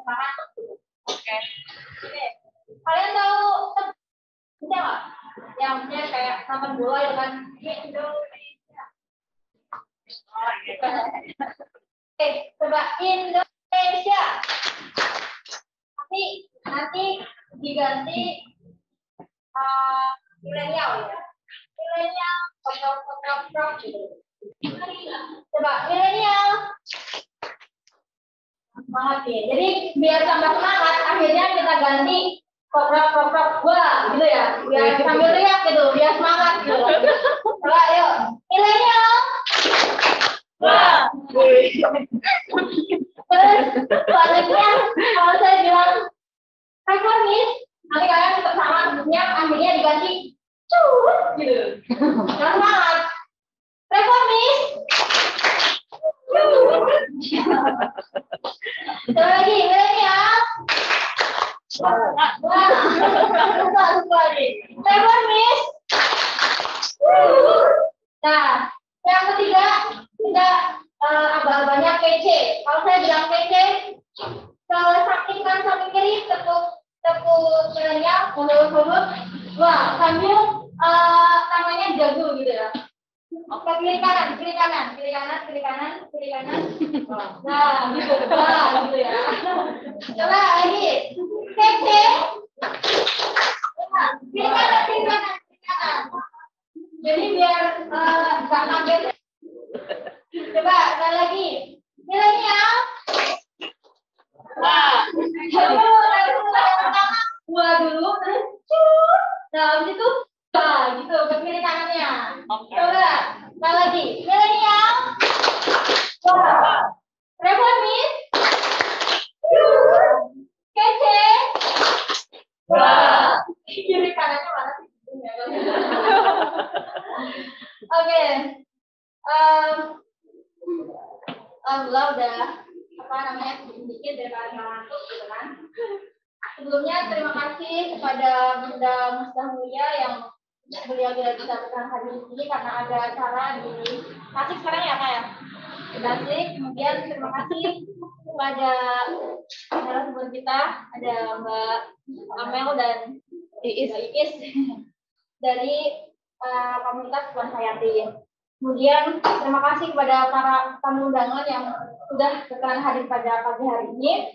sekarang. Oke. Kalian tahu bisa nggak? Yang punya kayak taman bola ya kan? Indonesia. Oke, coba Indonesia. Nanti diganti milenial ya. Milenial, gitu. Coba milenial. Semangat ya. Jadi biar tambah semangat, akhirnya kita ganti koprok gua gitu ya. Biar sambil teriak gitu, biar semangat gitu. Coba yuk, milenial. Wah. Terus selanjutnya kalau saya bilang reformis, nanti kalian tetap sama akhirnya diganti cut gitu. Jangan semangat. Reformis. Coba lagi, milenial. Wah, lupa nih. Reformis. Nah, yang ketiga kita abah-abahnya kece. Kalau saya bilang kece, kalau samping kanan samping kiri tepuk milenial, mundur. Wah, sambil tangannya jago gitu ya. Oke, kiri kanan. Nah, gitu. Nah, gitu ya. Coba lagi. Kece. Kiri kanan. Jadi biar nggak kaget. Coba sekali lagi. Milenial. Wah. Gua dulu terus cut. Nah, habis itu gitu ke kiri kanannya. Okay. Coba sekali lagi. Milenial. Wah. Reformis. Kece. Wah. Kiri kanannya mana sih? Oke. Alhamdulillah udah sedikit dari kalian ngantuk gitu kan. Sebelumnya terima kasih kepada Bunda Musdah Mulia yang beliau tidak bisa berkenan hadir di sini karena ada acara di Tasik sekarang ya Kak ya. Di Tasik. Kemudian terima kasih kepada narasumber kita ada Mbak Amel dan Iis dari komunitas Puan Hayati. Kemudian terima kasih kepada para tamu undangan yang sudah berkenan hadir pada pagi hari ini.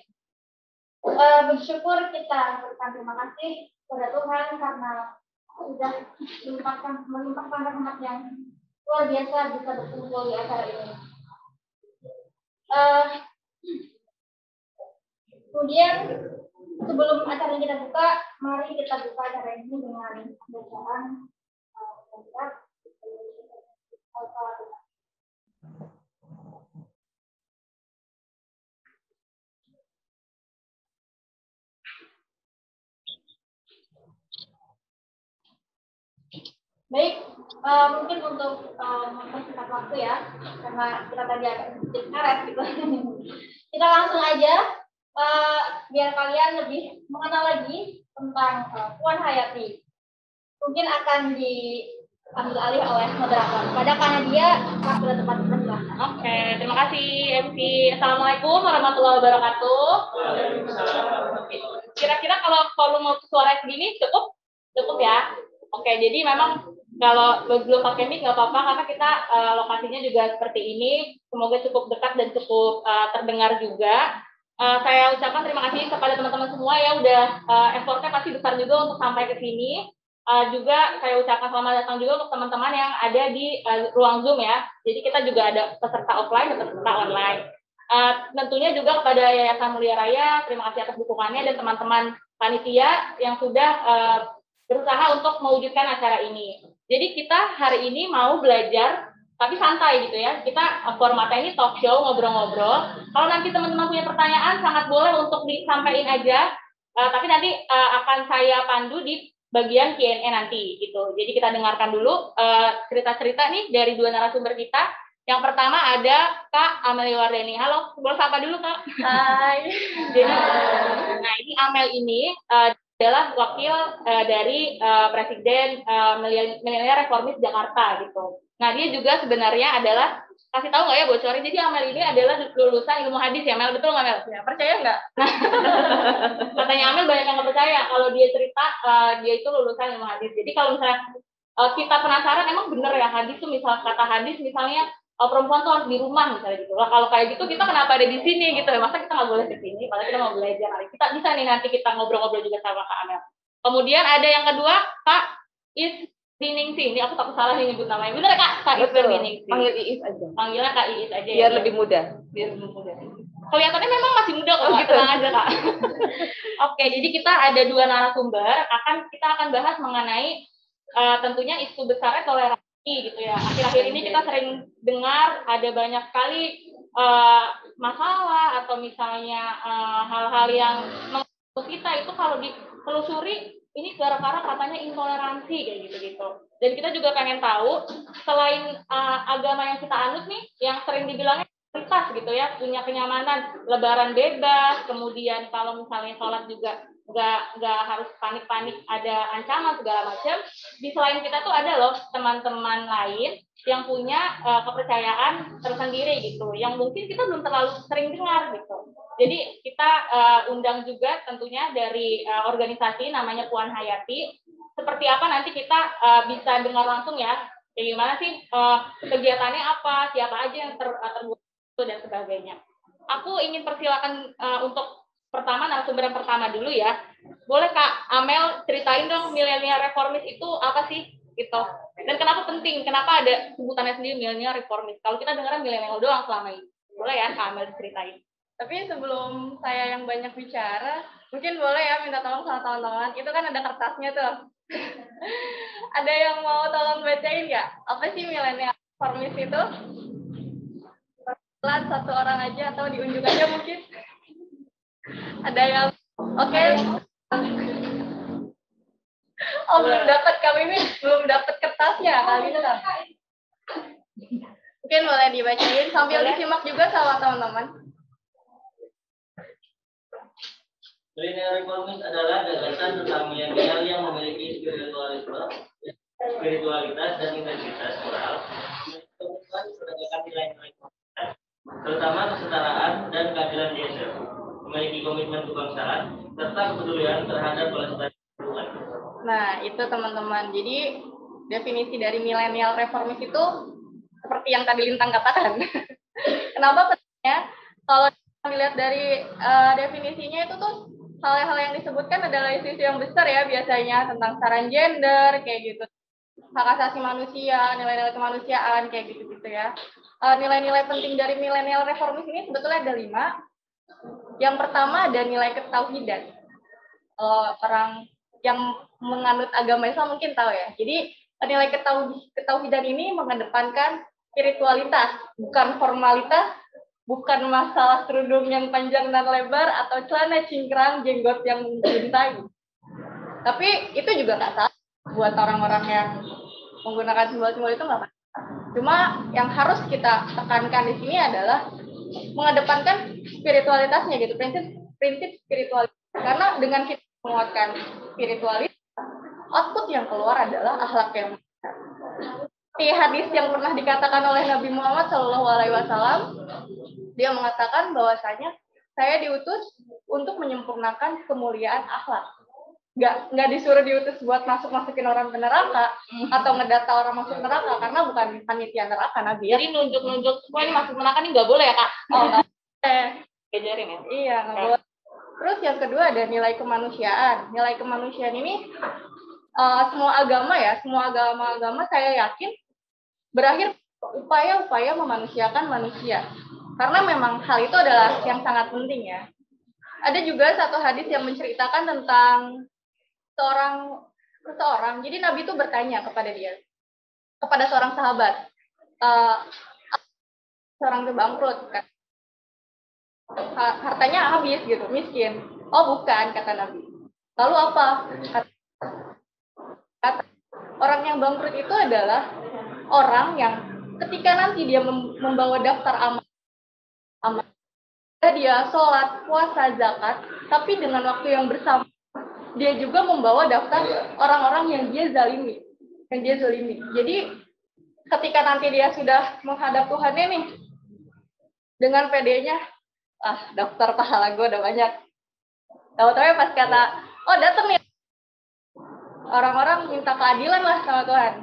Bersyukur kita berikan terima kasih kepada Tuhan karena sudah melimpahkan rahmat yang luar biasa bisa berkumpul di acara ini. Kemudian sebelum acara kita buka, mari kita buka acara ini dengan bacaan Baik, mungkin untuk mempersingkat waktu ya, karena kita tadi agak sedikit ngaret gitu. Kita langsung aja, biar kalian lebih mengenal lagi tentang Puan Hayati. Mungkin akan diambil alih oleh moderator. Karena dia sudah tepat berkenan. Oke, terima kasih MC. Assalamualaikum warahmatullahi wabarakatuh. Kira-kira kalau volume suara segini cukup ya? Oke, jadi memang kalau belum pakai mic nggak apa-apa karena kita lokasinya juga seperti ini. Semoga cukup dekat dan cukup terdengar juga. Saya ucapkan terima kasih kepada teman-teman semua ya udah effortnya pasti besar juga untuk sampai ke sini. Juga saya ucapkan selamat datang juga untuk teman-teman yang ada di ruang Zoom ya. Jadi kita juga ada peserta offline dan peserta online. Tentunya juga kepada Yayasan Mulia Raya, terima kasih atas dukungannya dan teman-teman panitia yang sudah berusaha untuk mewujudkan acara ini. Jadi kita hari ini mau belajar, tapi santai gitu ya. Kita formatnya ini talk show, ngobrol-ngobrol. Kalau nanti teman-teman punya pertanyaan, sangat boleh untuk disampaikan aja. Tapi nanti akan saya pandu di bagian Q&A nanti gitu. Jadi kita dengarkan dulu cerita-cerita nih dari dua narasumber kita. Yang pertama ada Kak Amel Wardani. Halo, boleh sapa dulu Kak? Hai. Jadi, nah ini Amel ini adalah wakil dari Presiden Milenial Reformis Jakarta gitu. Nah dia juga sebenarnya adalah kasih tahu nggak ya bocorin. Jadi Amel ini adalah lulusan ilmu hadis ya, Mel, betul nggak Mel? Ya, percaya nggak? Katanya Amel banyak yang nggak percaya kalau dia cerita dia itu lulusan ilmu hadis. Jadi kalau misalnya kita penasaran emang bener ya hadis tuh, misal kata hadis misalnya perempuan tuh harus di rumah misalnya gitu. Lah kalau kayak gitu kita kenapa ada di sini gitu ya? Masa kita nggak boleh di sini? Padahal kita mau belajar. Kita bisa nih nanti kita ngobrol-ngobrol juga sama Kak Amel. Kemudian ada yang kedua, Kak Isdiningsih. Ini aku takut salah nih nyebut namanya. Bener Kak? Kak Isdiningsih. Panggil Iis aja. Panggilnya Kak Iis aja Biar ya. lebih mudah. Biar lebih mudah. Kelihatannya memang masih muda kok, gitu. tenang aja Kak. Oke, jadi kita ada 2 narasumber. Kita akan bahas mengenai tentunya isu besarnya toleransi gitu ya. Akhir-akhir ini kita sering dengar ada banyak sekali masalah atau misalnya hal-hal yang menurut kita itu kalau ditelusuri ini gara-gara katanya intoleransi kayak gitu-gitu. Dan kita juga pengen tahu selain agama yang kita anut nih, yang sering dibilangnya prioritas gitu ya, punya kenyamanan, lebaran bebas, kemudian kalau misalnya sholat juga nggak harus panik-panik ada ancaman segala macam. Di selain kita tuh ada loh teman-teman lain yang punya kepercayaan tersendiri gitu, yang mungkin kita belum terlalu sering dengar gitu. Jadi kita undang juga tentunya dari organisasi namanya Puan Hayati. Seperti apa nanti kita bisa dengar langsung ya, kayak gimana sih kegiatannya apa, siapa aja yang terbuat dan sebagainya. Aku ingin persilakan untuk pertama narasumber yang pertama dulu ya. Boleh Kak Amel ceritain dong milenial reformis itu apa sih gitu. Dan kenapa penting? Kenapa ada sebutannya sendiri milenial reformis? Kalau kita dengarnya milenial doang selama ini. Boleh ya Kak Amel ceritain. Tapi sebelum saya yang banyak bicara, mungkin boleh ya minta tolong sama teman-teman. Itu kan ada kertasnya tuh. Ada yang mau tolong bacain nggak? Apa sih milenial reformis itu? Pelan satu orang aja atau diunjuk aja mungkin. Ada yang oke. Oh belum dapat, kami ini belum dapat kertasnya kali ini. Mungkin boleh dibacain sambil disimak juga sama teman-teman. Milenial reformis adalah gagasan tentang milenial yang memiliki spiritualitas dan integritas moral, menegakkan nilai-nilai terutama kesetaraan dan keadilan gender, memiliki komitmen kebangsaan serta kepedulian terhadap pelestarian lingkungan. Nah, itu teman-teman. Jadi definisi dari milenial reformis itu seperti yang tadi Lintang katakan. Kenapa pentingnya? Kalau dilihat dari definisinya itu tuh hal-hal yang disebutkan adalah isu-isu yang besar ya, biasanya tentang kesetaraan gender kayak gitu, hak asasi manusia, nilai-nilai kemanusiaan kayak gitu-gitu ya. Nilai-nilai penting dari milenial reformis ini sebetulnya ada 5. Yang pertama ada nilai ketauhidan. Orang yang menganut agama Islam mungkin tahu ya. Jadi nilai ketauhidan ini mengedepankan spiritualitas, bukan formalitas, bukan masalah kerudung yang panjang dan lebar atau celana cingkrang, jenggot yang mencintai. Tapi itu juga nggak salah buat orang-orang yang menggunakan simbol-simbol itu nggak masalah. Cuma yang harus kita tekankan di sini adalah mengedepankan spiritualitasnya gitu, prinsip spiritualitas. Karena dengan kita menguatkan spiritualitas, output yang keluar adalah akhlak yang benar. Di hadis yang pernah dikatakan oleh Nabi Muhammad SAW, dia mengatakan bahwasanya saya diutus untuk menyempurnakan kemuliaan akhlak. Nggak disuruh diutus buat masukin orang ke neraka atau ngedata orang masuk neraka, karena bukan panitia neraka Nabi. Jadi nunjuk-nunjuk semua ini masuk neraka ini nggak boleh ya Kak? Oh nggak boleh. Ajarin ya? Iya nggak boleh. Terus yang kedua ada nilai kemanusiaan. Nilai kemanusiaan ini semua agama saya yakin berakhir upaya-upaya memanusiakan manusia. Karena memang hal itu adalah yang sangat penting ya. Ada juga satu hadis yang menceritakan tentang seseorang. Jadi Nabi itu bertanya kepada seorang sahabat, seorang itu bangkrut, kan? Hartanya habis gitu, miskin. Oh bukan, kata Nabi. Lalu apa? Kata orang yang bangkrut itu adalah orang yang ketika nanti dia membawa daftar amal, dia sholat, puasa, zakat, tapi dengan waktu yang bersama dia juga membawa daftar orang-orang yang dia zalimi. Jadi ketika nanti dia sudah menghadap Tuhannya nih, dengan pedenya, dokter pahala gue udah banyak. Tahu-tahu pas kata, oh dateng nih, orang-orang minta keadilan lah sama Tuhan.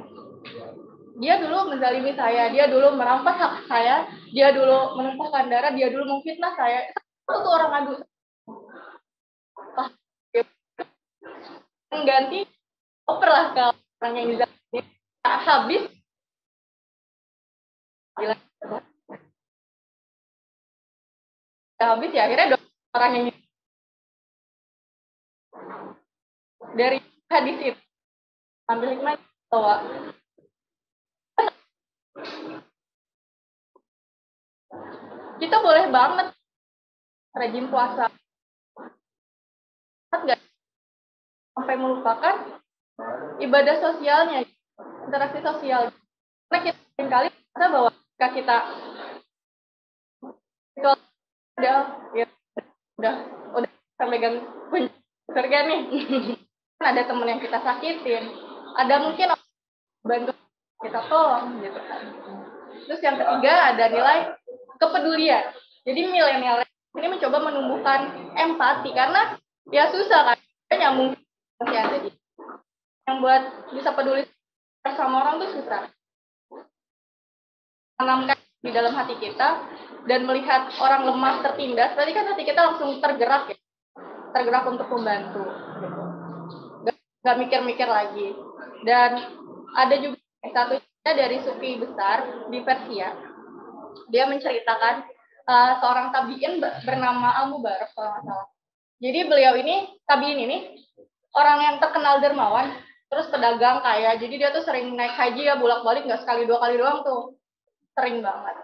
Dia dulu menzalimi saya, dia dulu merampas hak saya, dia dulu menumpahkan darah, dia dulu memfitnah saya. Itu tuh orang adu. Mengganti oper lah ke orang yang dizalimi. Habis. Gila. Habis ya akhirnya orang yang dari hadis itu ambil hikmah bahwa kita boleh banget rajin puasa, nggak sampai melupakan ibadah sosialnya, interaksi sosial. Karena kita seringkali merasa bahwa ketika kita udah megang kunci surga nih, ada teman yang kita sakitin, ada mungkin bantu kita tolong gitu kan. Terus yang ketiga ada nilai kepedulian. Jadi milenial ini mencoba menumbuhkan empati karena ya susah kan, nyambung masih ada yang buat bisa peduli sama orang tuh susah. Tanamkan di dalam hati kita dan melihat orang lemah tertindas, berarti kan hati kita langsung tergerak ya, tergerak untuk membantu. Gitu. Gak mikir-mikir lagi. Dan ada juga satunya dari sufi besar di Persia. Dia menceritakan seorang tabiin bernama Al-Mubarak kalau nggak salah. Jadi beliau ini, tabiin ini, orang yang terkenal dermawan, terus pedagang kaya. Jadi dia tuh sering naik haji ya, bolak-balik, nggak sekali 2 kali doang tuh. Sering banget.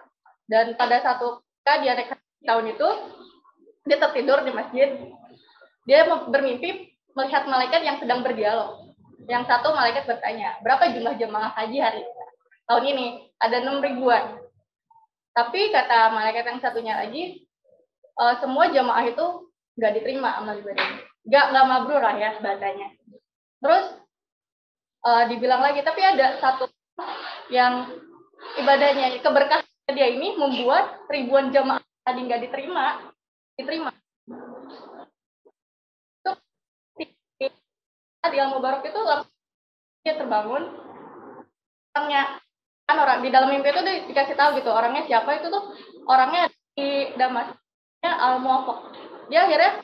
Dan pada satu ketika dia naik haji tahun itu, dia tertidur di masjid. Dia bermimpi melihat malaikat yang sedang berdialog. Yang satu malaikat bertanya, berapa jumlah jemaah haji hari ini? Tahun ini ada 6 ribuan. Tapi kata malaikat yang satunya lagi, semua jemaah itu nggak diterima amal ibadahnya. Nggak mabrur lah ya bahasanya. Terus dibilang lagi, tapi ada satu yang ibadahnya, keberkahan dia ini membuat ribuan jemaah tadi nggak diterima. Itu di Al-Mubarak itu langsung dia terbangun. Orangnya kan orang di dalam mimpi itu dikasih tahu gitu orangnya siapa, itu tuh orangnya di Damasnya Al-Muwaffaq. Dia akhirnya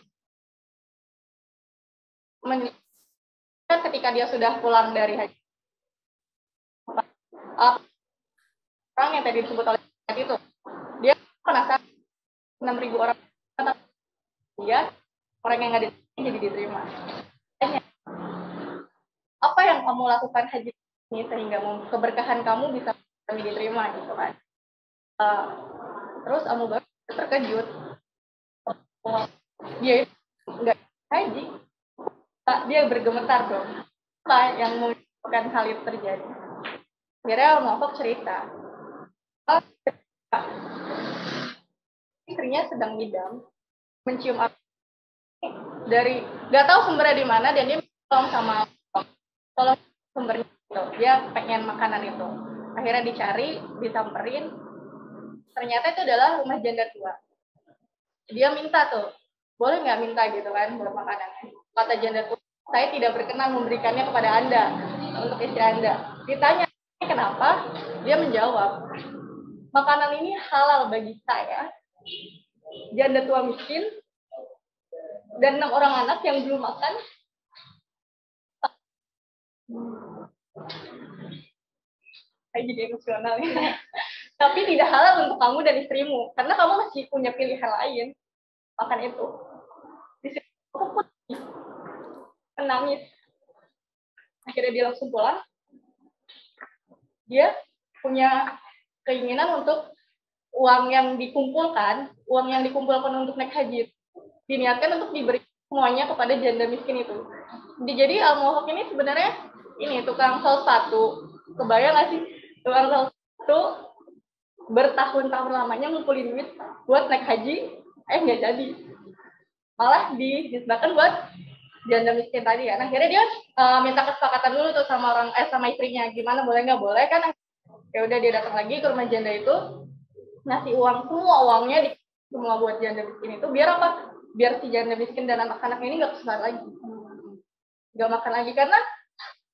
ketika dia sudah pulang dari haji, orang yang tadi disebut oleh itu, dia penasaran 6.000 orang dia orang yang nggak diterima jadi diterima. Apa yang kamu lakukan haji ini sehingga keberkahan kamu bisa diterima gitu kan? Terus Abu Bakar terkejut, dia nggak haji, dia bergemetar dong. Apa yang menyebabkan hal itu terjadi? Akhirnya Muhammad cerita, istrinya sedang ngidam, mencium dari nggak tahu sumbernya di mana, dan dia tolong sama tolong sumbernya itu, dia pengen makanan itu. Akhirnya dicari, disamperin, ternyata itu adalah rumah janda tua. Dia minta tuh, boleh nggak minta gitu kan buat makanannya. Kata janda tua, saya tidak berkenan memberikannya kepada Anda untuk istri Anda. Ditanya kenapa, dia menjawab, makanan ini halal bagi saya, janda tua miskin, dan 6 orang anak yang belum makan. Saya jadi emosional ya. Tapi tidak halal untuk kamu dan istrimu, karena kamu masih punya pilihan lain. Makan itu. Di situ aku pun menangis. Akhirnya dia langsung pulang. Dia punya keinginan untuk uang yang dikumpulkan untuk naik haji, diniatkan untuk diberi semuanya kepada janda miskin itu. Jadi Al-Muwaffaq ini sebenarnya ini tukang sol sepatu. Kebayang nggak sih tukang sol sepatu bertahun-tahun lamanya ngumpulin duit buat naik haji, nggak jadi, malah disebabkan buat janda miskin tadi ya. Nah, akhirnya dia minta kesepakatan dulu tuh sama istrinya, gimana boleh nggak boleh kan Ya udah dia datang lagi ke rumah janda itu, ngasih uang, semua uangnya semua buat janda miskin itu, biar apa? Biar si janda miskin dan anak-anaknya ini nggak kesusahan lagi, nggak makan lagi, karena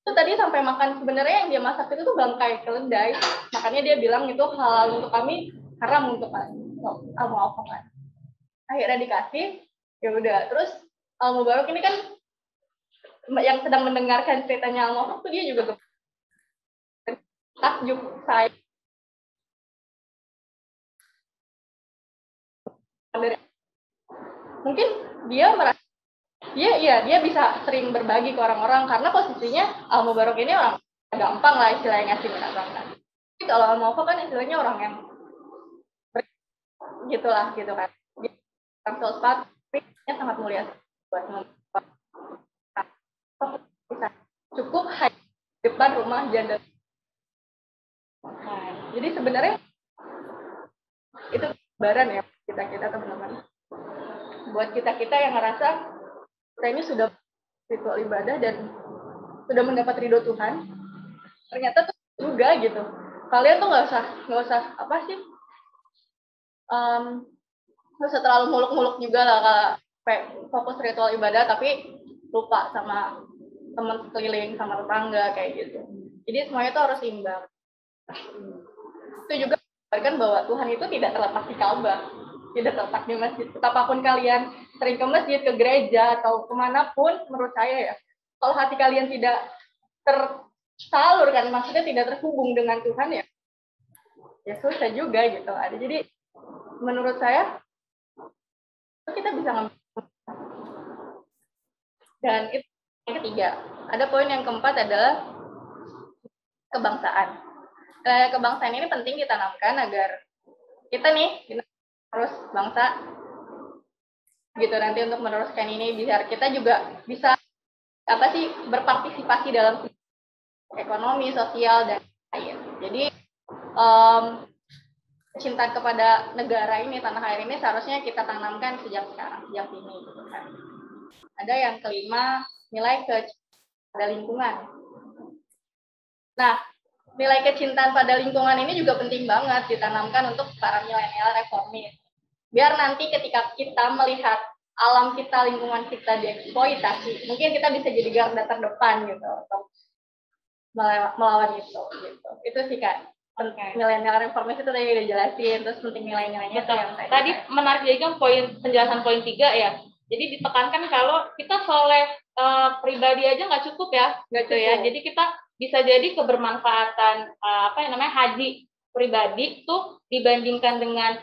itu tadi sampai makan, sebenarnya yang dia masak itu tuh bangkai keledai, makanya dia bilang itu halal untuk kami, haram untuk Al-Mu'affaq kan. Akhirnya dikasih, ya udah. Terus Al-Mubarak ini kan yang sedang mendengarkan ceritanya Al-Mu'affaq tuh dia juga takjub, saya mungkin dia merasa dia bisa sering berbagi ke orang-orang karena posisinya Al-Mubarak ini orang gampang lah istilahnya ngasih orang kan. Tapi kalau Al-Mu'affaq kan istilahnya orang yang gitulah gitu kan. Orang filsafat tapi sangat mulia buat bisa cukup hanya depan rumah janda. Nah, jadi sebenarnya itu gambaran ya kita teman-teman. Buat kita yang ngerasa kita ini sudah ritual ibadah dan sudah mendapat ridho Tuhan, ternyata tuh juga gitu. Kalian tuh nggak usah apa sih? Nggak usah terlalu muluk-muluk juga lah kalau fokus ritual ibadah tapi lupa sama teman sekeliling, sama tetangga kayak gitu. Jadi semuanya itu harus imbang. Itu juga mengajarkan bahwa Tuhan itu tidak terletak di Ka'bah, tidak terletak di masjid. Betapapun kalian sering ke masjid, ke gereja, atau kemanapun, menurut saya ya, kalau hati kalian tidak tersalur kan, maksudnya tidak terhubung dengan Tuhan ya susah juga gitu. Jadi menurut saya kita bisa ngambil. Dan itu yang ketiga. Ada poin yang keempat adalah kebangsaan. Kebangsaan ini penting ditanamkan agar kita harus bangsa gitu nanti untuk meneruskan ini, biar kita juga bisa berpartisipasi dalam ekonomi, sosial dan lain. Jadi cinta kepada negara ini, tanah air ini seharusnya kita tanamkan sejak sekarang, sejak ini gitu kan. Ada yang kelima, nilai pada lingkungan. Nah, nilai kecintaan pada lingkungan ini juga penting banget ditanamkan untuk para milenial reformis. Biar nanti ketika kita melihat alam kita, lingkungan kita dieksploitasi, mungkin kita bisa jadi garda terdepan gitu untuk melawan itu gitu. Itu sih Kak. Milenial reformis itu tadi udah jelasin, terus penting nilai-nilainya itu yang tadi menarik juga penjelasan poin 3 ya. Jadi ditekankan kalau kita soleh pribadi aja nggak cukup ya, gitu ya. Jadi kita bisa jadi kebermanfaatan haji pribadi tuh dibandingkan dengan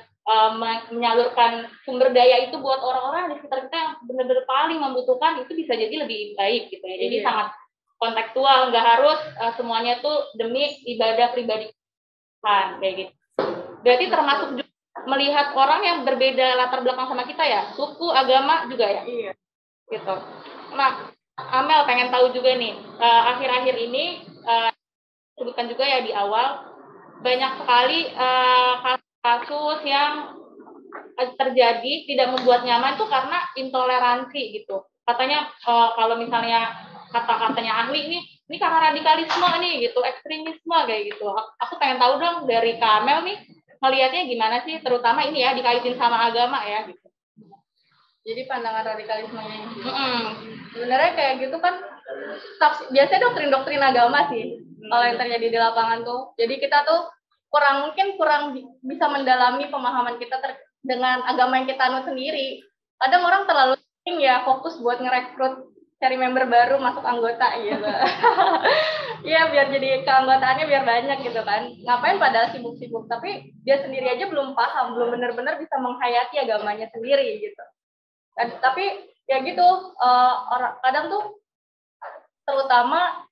menyalurkan sumber daya itu buat orang-orang di sekitar kita yang benar-benar paling membutuhkan, itu bisa jadi lebih baik gitu ya. Jadi sangat kontekstual, nggak harus semuanya tuh demi ibadah pribadi kan, kayak gitu. Berarti termasuk juga melihat orang yang berbeda latar belakang sama kita ya, suku, agama juga ya. Iya. Gitu. Nah, Amel pengen tahu juga nih, akhir-akhir ini sebutkan juga ya di awal, banyak sekali kasus yang terjadi tidak membuat nyaman tuh karena intoleransi gitu. Katanya kalau misalnya kata-katanya ahli ini karena radikalisme nih gitu, ekstremisme kayak gitu. Aku pengen tahu dong dari Kamel nih, ngelihatnya gimana sih, terutama ini ya dikaitin sama agama ya gitu. Jadi pandangan radikalismenya sebenarnya kayak gitu kan biasanya doktrin agama sih kalau yang terjadi di lapangan tuh. Jadi kita tuh kurang bisa mendalami pemahaman kita dengan agama yang kita anut sendiri. Kadang orang terlalu sering ya fokus buat ngerekrut, cari member baru masuk anggota gitu. Iya, biar jadi keanggotaannya biar banyak gitu kan. Ngapain padahal sibuk-sibuk, tapi dia sendiri aja belum paham, belum benar-benar bisa menghayati agamanya sendiri gitu. Tapi ya gitu, orang kadang tuh terutama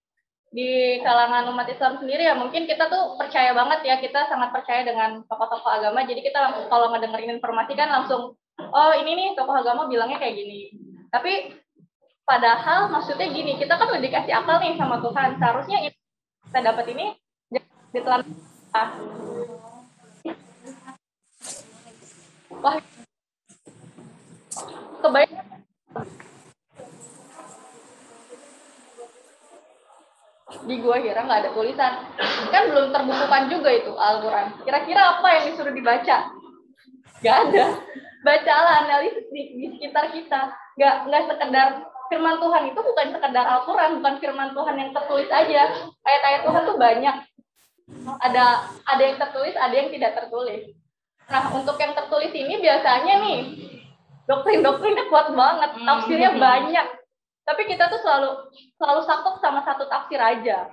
di kalangan umat Islam sendiri ya, mungkin kita tuh percaya banget ya, kita sangat percaya dengan tokoh-tokoh agama, jadi kita langsung kalau ngedengerin informasi kan langsung, oh ini nih tokoh agama bilangnya kayak gini. Tapi padahal maksudnya gini, kita kan udah dikasih akal nih sama Tuhan, seharusnya kita dapat ini ditelan. Wah, kebayang di Gua Hira nggak ada tulisan. Kan belum terbukukan juga itu Al-Quran. Kira-kira apa yang disuruh dibaca? Nggak ada. Bacalah, analisis di sekitar kita. Nggak sekedar firman Tuhan itu bukan sekedar Al-Quran, bukan firman Tuhan yang tertulis aja. Ayat-ayat Tuhan tuh banyak. Ada yang tertulis, ada yang tidak tertulis. Nah, untuk yang tertulis ini biasanya nih doktrin-doktrinnya kuat banget, tafsirnya banyak. Tapi kita tuh selalu saklek sama satu tafsir aja.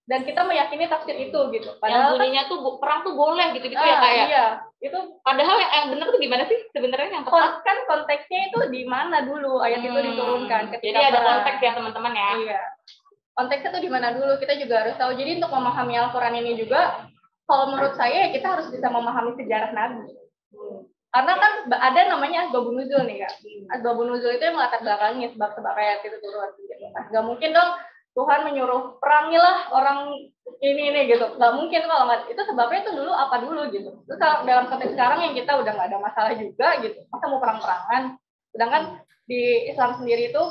Dan kita meyakini tafsir itu gitu. Padahal yang bunyinya tuh perang tuh boleh gitu-gitu ya kayak. Iya, itu padahal yang benar tuh gimana sih sebenarnya yang tepat? Kan konteksnya itu di mana dulu ayat itu diturunkan ketika. Jadi ada konteks ya teman-teman ya. Iya. Konteksnya tuh di mana dulu, kita juga harus tahu. Jadi untuk memahami Al-Quran ini juga, kalau menurut saya kita harus bisa memahami sejarah Nabi. Karena kan ada namanya asbabun nuzul nih Kak. Asbabun nuzul itu yang melatar belakangi sebab-sebab ayat itu turun. Gak mungkin dong Tuhan menyuruh perangilah orang ini gitu. Gak mungkin kalau nggak, itu sebabnya itu dulu apa dulu gitu. Terus dalam konteks sekarang yang kita udah nggak ada masalah juga gitu. Masa mau perang-perangan? Sedangkan di Islam sendiri itu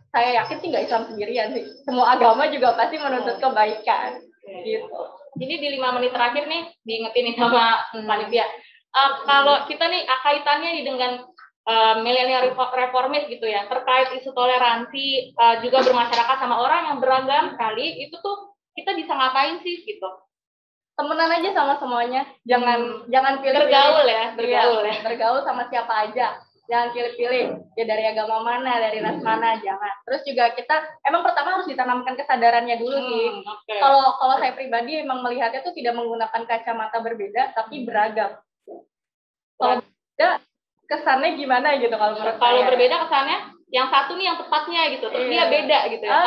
saya yakin sih nggak Islam sendirian sih. Semua agama juga pasti menuntut kebaikan gitu. Jadi di 5 menit terakhir nih diingetin sama panitia. Kalau kita nih kaitannya nih dengan milenial reformis gitu ya, terkait isu toleransi juga bermasyarakat sama orang yang beragam sekali, itu tuh kita bisa ngapain sih gitu? Temenan aja sama semuanya, jangan pilih bergaul sama siapa aja, jangan pilih-pilih ya dari agama mana, dari ras mana, jangan. Terus juga kita emang pertama harus ditanamkan kesadarannya dulu sih. Kalau saya pribadi emang melihatnya tuh tidak menggunakan kacamata berbeda tapi beragam. Kalau beda kesannya gimana gitu kalau menurut saya. Kalau berbeda kesannya yang satu nih yang tepatnya gitu, terus dia beda gitu ya.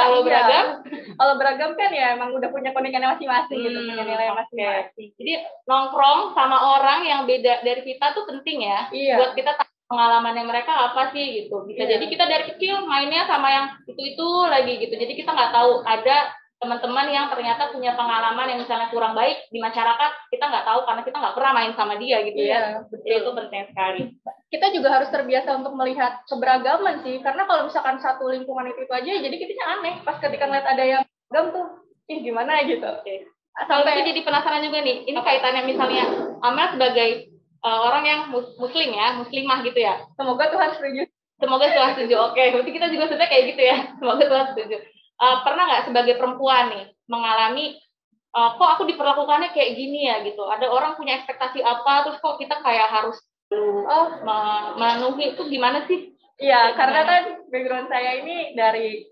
Kalau beragam kan ya emang udah punya keunikannya masing-masing gitu, punya nilai masing-masing. Jadi nongkrong sama orang yang beda dari kita tuh penting ya. Buat kita tahu pengalamannya mereka apa sih gitu. Bisa jadi kita dari kecil mainnya sama yang itu lagi gitu. Jadi kita nggak tahu ada teman-teman yang ternyata punya pengalaman yang misalnya kurang baik di masyarakat, kita nggak tahu karena kita nggak pernah main sama dia gitu ya. Jadi itu penting sekali. Kita juga harus terbiasa untuk melihat keberagaman sih, karena kalau misalkan satu lingkungan itu aja, jadi kita aneh pas ketika ngeliat ada yang beragam tuh, gimana gitu. Sampai itu jadi penasaran juga nih, ini kaitannya misalnya Amel sebagai orang yang muslim ya, muslimah gitu ya. Semoga Tuhan setuju. Semoga Tuhan setuju. Oke, berarti kita juga sebenarnya kayak gitu ya. Semoga Tuhan setuju. Pernah nggak sebagai perempuan nih mengalami kok aku diperlakukannya kayak gini ya gitu. Ada orang punya ekspektasi apa, terus kok kita kayak harus memenuhi itu gimana sih? Iya, karena kan background saya ini dari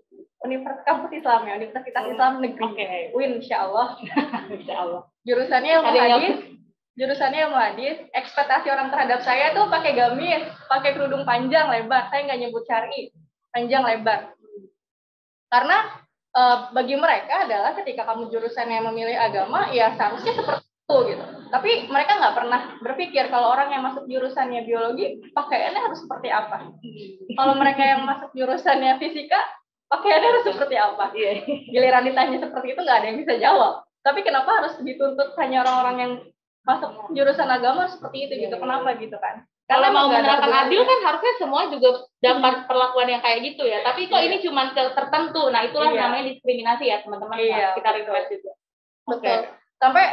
Kampus Islam ya, Universitas Islam Negeri. UIN, insya Allah. Jurusannya ilmu hadis. Ekspektasi orang terhadap saya tuh pakai gamis, pakai kerudung panjang lebar. Saya nggak nyebut syar'i, panjang lebar. Karena bagi mereka adalah ketika kamu jurusannya memilih agama, ya seharusnya seperti itu gitu. Tapi mereka nggak pernah berpikir kalau orang yang masuk jurusannya biologi, pakaiannya harus seperti apa. Kalau mereka yang masuk jurusannya fisika, pakaiannya harus seperti apa. Giliran ditanya seperti itu nggak ada yang bisa jawab. Tapi kenapa harus dituntut hanya orang-orang yang masuk jurusan agama seperti itu gitu? Kenapa gitu kan? Kalau mau menerapkan adil kan harusnya semua juga dapat perlakuan yang kayak gitu ya. Tapi kok ini cuma tertentu. Nah, itulah namanya diskriminasi ya, teman-teman. Kita refresh juga. Betul.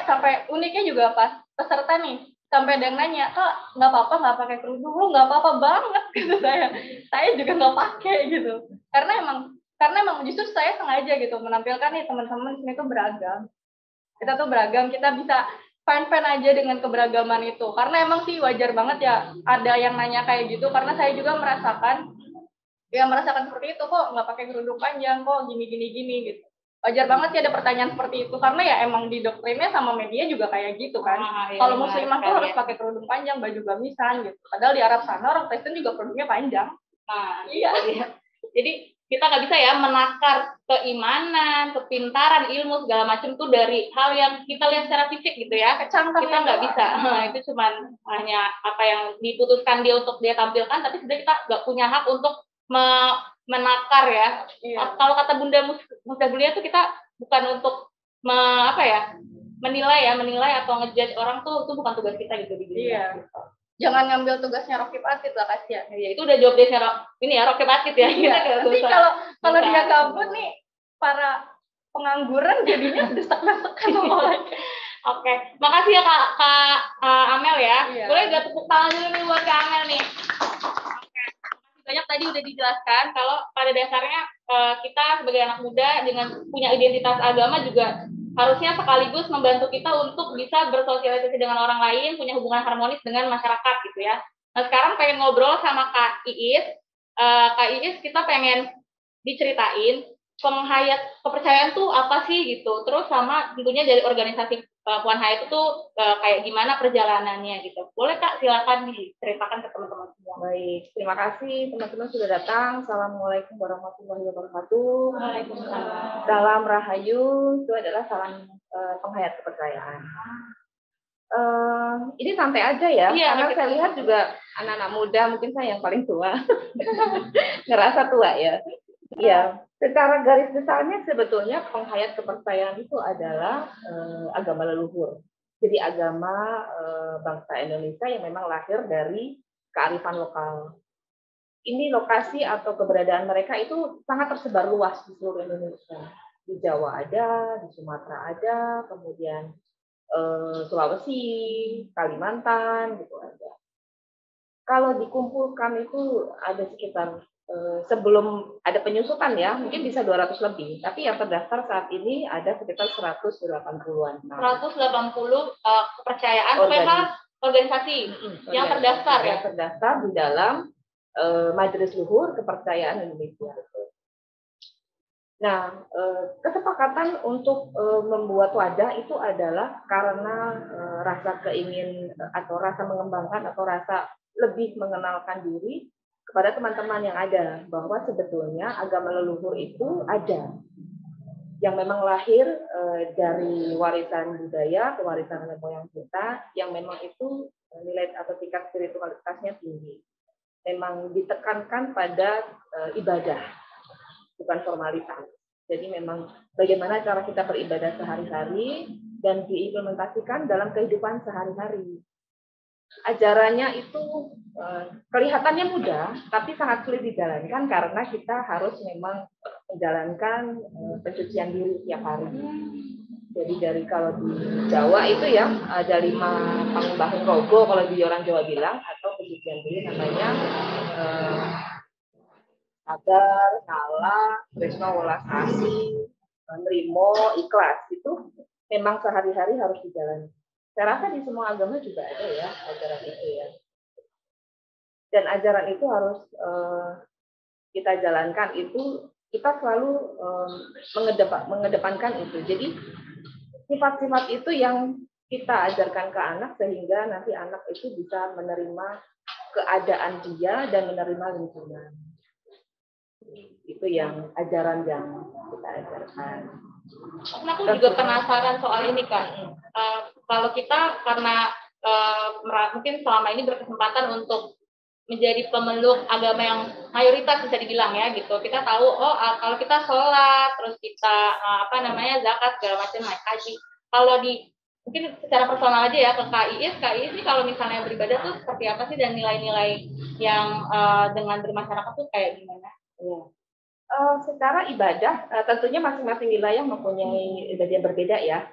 Sampai uniknya juga pas peserta nih, sampai ada yang nanya, "Kak, nggak apa-apa nggak pakai kerudung?" "Lu nggak apa-apa banget," gitu saya. Saya juga nggak pakai gitu. Karena emang justru saya sengaja gitu menampilkan nih teman-teman sini tuh beragam. Kita tuh beragam, kita bisa fine-fine aja dengan keberagaman itu. Karena emang sih wajar banget ya ada yang nanya kayak gitu, karena saya juga merasakan seperti itu, kok nggak pakai kerudung panjang, kok gini gitu. Wajar banget sih ada pertanyaan seperti itu, karena ya emang di doktrinnya sama media juga kayak gitu kan. Kalau muslimah tuh harus pakai kerudung panjang, baju gamisan gitu. Padahal di Arab sana orang Kristen juga kerudungnya panjang. Iya. Jadi kita nggak bisa ya menakar keimanan, kepintaran, ilmu segala macam tuh dari hal yang kita lihat secara fisik gitu ya. Kita nggak bisa. Itu cuma hanya apa yang diputuskan dia untuk dia tampilkan, tapi sebenarnya kita nggak punya hak untuk menakar ya. Kalau kata Bunda Mulia tuh kita bukan untuk menilai atau ngejudge orang tuh itu bukan tugas kita gitu di dunia. Iya. Jangan ngambil tugasnya Rokib Atid lah, kasihan. Ya, itu udah job desknya ini ya Rokib Atid ya. Iya. Nanti kalau dia gabut nih, para pengangguran jadinya desek-desekan mulai. Oke, makasih ya Kak Amel ya. Iya. Boleh gak tepuk tangan dulu nih buat Kak Amel nih. Oke, makasih banyak tadi udah dijelaskan kalau pada dasarnya kita sebagai anak muda dengan punya identitas agama juga harusnya sekaligus membantu kita untuk bisa bersosialisasi dengan orang lain, punya hubungan harmonis dengan masyarakat gitu ya. Nah sekarang pengen ngobrol sama Kak Iis. Kak Iis kita pengen diceritain penghayat kepercayaan tuh apa sih gitu. Terus sama tentunya dari organisasi Puan Hayat itu kayak gimana perjalanannya gitu. Boleh Kak silakan diceritakan ke teman-teman semua. Baik, terima kasih teman-teman sudah datang. Assalamualaikum warahmatullahi wabarakatuh. Waalaikumsalam. Salam Rahayu, itu adalah salam penghayat kepercayaan. Ini santai aja ya, Iya, karena saya lihat juga anak-anak muda, mungkin saya yang paling tua, ngerasa tua ya. Iya, secara garis besarnya sebetulnya penghayat kepercayaan itu adalah agama leluhur. Jadi agama bangsa Indonesia yang memang lahir dari kearifan lokal. Ini lokasi atau keberadaan mereka itu sangat tersebar luas di seluruh Indonesia. Di Jawa ada, di Sumatera ada, kemudian Sulawesi, Kalimantan, gitu ada. Kalau dikumpulkan itu ada sekitar sebelum ada penyusutan ya, mungkin bisa 200 lebih. Tapi yang terdaftar saat ini ada sekitar 180-an. 180 kepercayaan organisasi yang terdaftar ya. Yang terdaftar di dalam Majelis Luhur Kepercayaan Indonesia. Nah, kesepakatan untuk membuat wadah itu adalah karena rasa keingin atau rasa mengembangkan atau rasa lebih mengenalkan diri kepada teman-teman yang ada, bahwa sebetulnya agama leluhur itu ada yang memang lahir dari warisan budaya, warisan nenek moyang kita, yang memang itu nilai atau tingkat spiritualitasnya tinggi. Memang ditekankan pada ibadah, bukan formalitas. Jadi memang bagaimana cara kita beribadah sehari-hari dan diimplementasikan dalam kehidupan sehari-hari. Ajarannya itu kelihatannya mudah, tapi sangat sulit dijalankan karena kita harus memang menjalankan pencucian diri tiap hari. Jadi dari kalau di Jawa itu ya ada 5 pangembahing rogo kalau di orang Jawa bilang, atau pencucian diri namanya sadar, nala, tresno, welas asih, nrimo, ikhlas. Itu memang sehari-hari harus dijalani. Saya rasa di semua agama juga ada ya ajaran itu ya. Dan ajaran itu harus kita jalankan, itu kita selalu mengedepankan itu. Jadi sifat-sifat itu yang kita ajarkan ke anak sehingga nanti anak itu bisa menerima keadaan dia dan menerima lingkungan. Itu yang ajaran yang kita ajarkan. Aku juga penasaran soal ini Kak. Kalau kita karena mungkin selama ini berkesempatan untuk menjadi pemeluk agama yang mayoritas bisa dibilang ya gitu. Kita tahu kalau kita sholat, terus kita zakat segala macam, naik haji. Kalau mungkin secara personal aja ya ke Kak Iis ini kalau misalnya beribadah tuh seperti apa sih, dan nilai-nilai yang dengan bermasyarakat tuh kayak gimana? Ya. Secara ibadah, tentunya masing-masing wilayah mempunyai ibadah yang berbeda ya.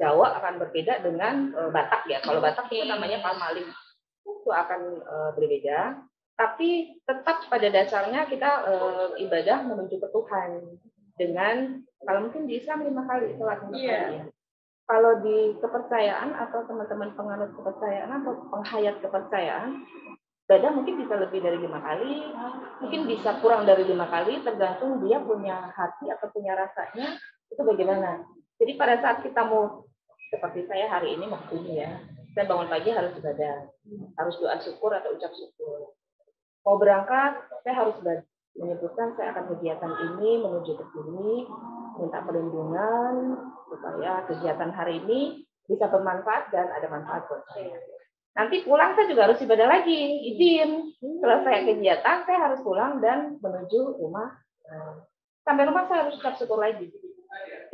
Jawa akan berbeda dengan Batak ya. Kalau Batak itu namanya pamaling, itu akan berbeda. Tapi tetap pada dasarnya kita ibadah menuju ke Tuhan dengan, kalau mungkin di Islam 5 kali sholat 5 kali ya. Kalau di kepercayaan atau teman-teman penganut kepercayaan atau penghayat kepercayaan, ibadah mungkin bisa lebih dari 5 kali, mungkin bisa kurang dari 5 kali, tergantung dia punya hati atau punya rasanya, itu bagaimana. Jadi pada saat kita mau, seperti saya hari ini mau ini ya, saya bangun pagi harus ibadah, harus doa syukur atau ucap syukur. Mau berangkat, saya harus menyebutkan saya akan kegiatan ini, menuju ke sini, minta perlindungan, supaya kegiatan hari ini bisa bermanfaat dan ada manfaat buat saya. Nanti pulang saya juga harus ibadah lagi, izin. Selesai kegiatan, saya harus pulang dan menuju rumah. Sampai rumah saya harus ucap syukur lagi.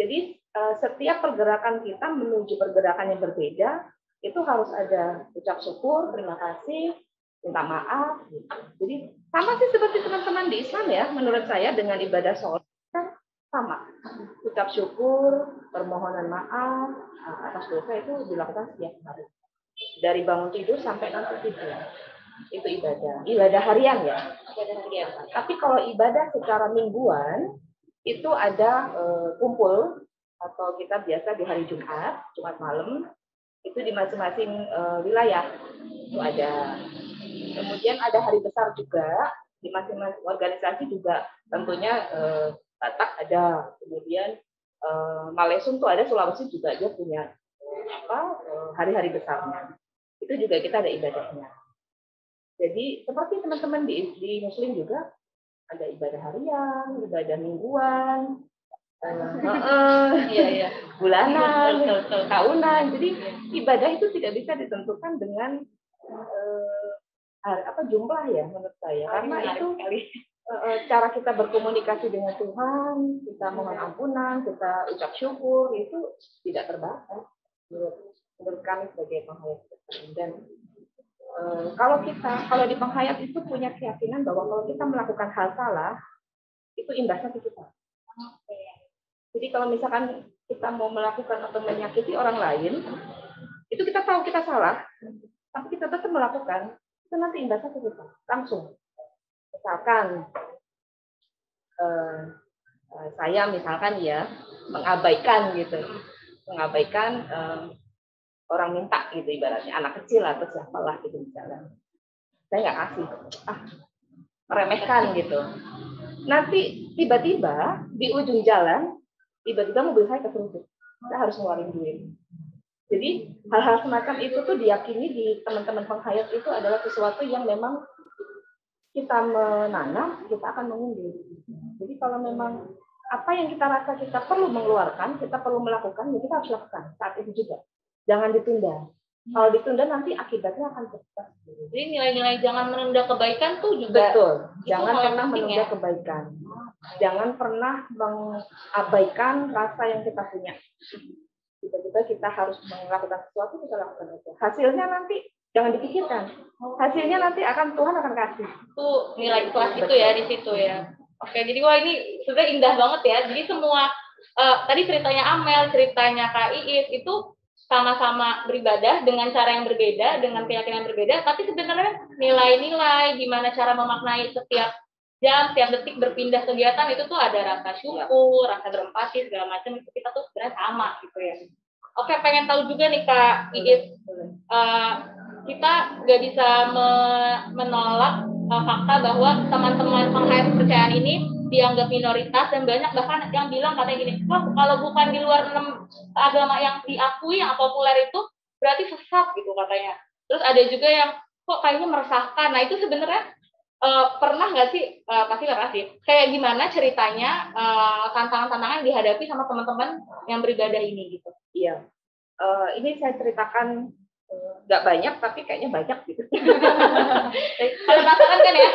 Jadi setiap pergerakan kita menuju pergerakan yang berbeda, itu harus ada ucap syukur, terima kasih, minta maaf. Jadi sama sih seperti teman-teman di Islam ya, menurut saya dengan ibadah sholat kan sama. ucap syukur, permohonan maaf atas dosa itu dilakukan setiap hari. Dari bangun tidur sampai nanti tidur. Itu ibadah harian ya. Ibadah harian. Tapi kalau ibadah secara mingguan itu ada kumpul atau kita biasa di hari Jumat malam itu di masing-masing wilayah itu ada. Kemudian ada hari besar juga di masing-masing organisasi juga tentunya Batak ada, kemudian Malesung tuh ada, Sulawesi juga dia punya hari-hari besarnya. Itu juga kita ada ibadahnya. Jadi seperti teman-teman di Muslim juga ada ibadah harian, ibadah mingguan, bulanan, tahunan. Jadi ibadah itu tidak bisa ditentukan dengan jumlah ya menurut saya, karena itu cara kita berkomunikasi dengan Tuhan, kita mohon ampunan, kita ucap syukur itu tidak terbatas menurut kami sebagai penghayat. Dan kalau di penghayat itu punya keyakinan bahwa kalau kita melakukan hal salah itu imbasnya ke kita. Jadi kalau misalkan kita mau melakukan atau menyakiti orang lain, itu kita tahu kita salah, tapi kita tetap melakukan, itu nanti imbasnya ke kita langsung. Misalkan saya misalkan ya mengabaikan orang minta gitu, ibaratnya anak kecil atau siapalah gitu misalnya, saya nggak kasih, meremehkan gitu. Nanti tiba-tiba di ujung jalan tiba-tiba mobil saya keserempet, saya harus ngeluarin duit. Jadi hal-hal semacam itu tuh diyakini di teman-teman penghayat itu adalah sesuatu yang memang kita menanam, kita akan mengundi. Jadi kalau memang apa yang kita rasa kita perlu mengeluarkan, kita perlu melakukan, ya kita harus lakukan saat itu juga. Jangan ditunda. Kalau ditunda nanti akibatnya akan cepat. Jadi nilai-nilai jangan menunda kebaikan tuh juga. Betul. Jangan pernah menunda kebaikan. Jangan pernah mengabaikan rasa yang kita punya. Tiba-tiba kita harus melakukan sesuatu, kita lakukan itu. Hasilnya nanti jangan dipikirkan. Hasilnya nanti Tuhan akan kasih. Itu nilai ikhlas itu ya di situ ya. Oke, jadi wah ini sebenarnya indah banget ya. Jadi semua tadi ceritanya Amel, ceritanya Kak Iis itu sama-sama beribadah dengan cara yang berbeda, dengan keyakinan yang berbeda, tapi sebenarnya nilai-nilai gimana cara memaknai setiap jam, setiap detik berpindah kegiatan itu tuh ada rasa syukur, rasa berempati segala macam, itu kita tuh sebenarnya sama gitu ya. Oke, pengen tahu juga nih Kak Iis, kita nggak bisa menolak fakta bahwa teman-teman penghayat kepercayaan ini dianggap minoritas dan banyak bahkan yang bilang katanya gini, wah kalau bukan di luar 6 agama yang diakui, yang populer itu berarti sesat gitu katanya. Terus ada juga yang kok kayaknya meresahkan. Nah itu sebenarnya pernah nggak sih, pasti pernah sih, kayak gimana ceritanya tantangan-tantangan yang dihadapi sama teman-teman yang beribadah ini gitu. Iya, ini saya ceritakan nggak banyak tapi kayaknya banyak gitu. Kalau penasaran kan ya,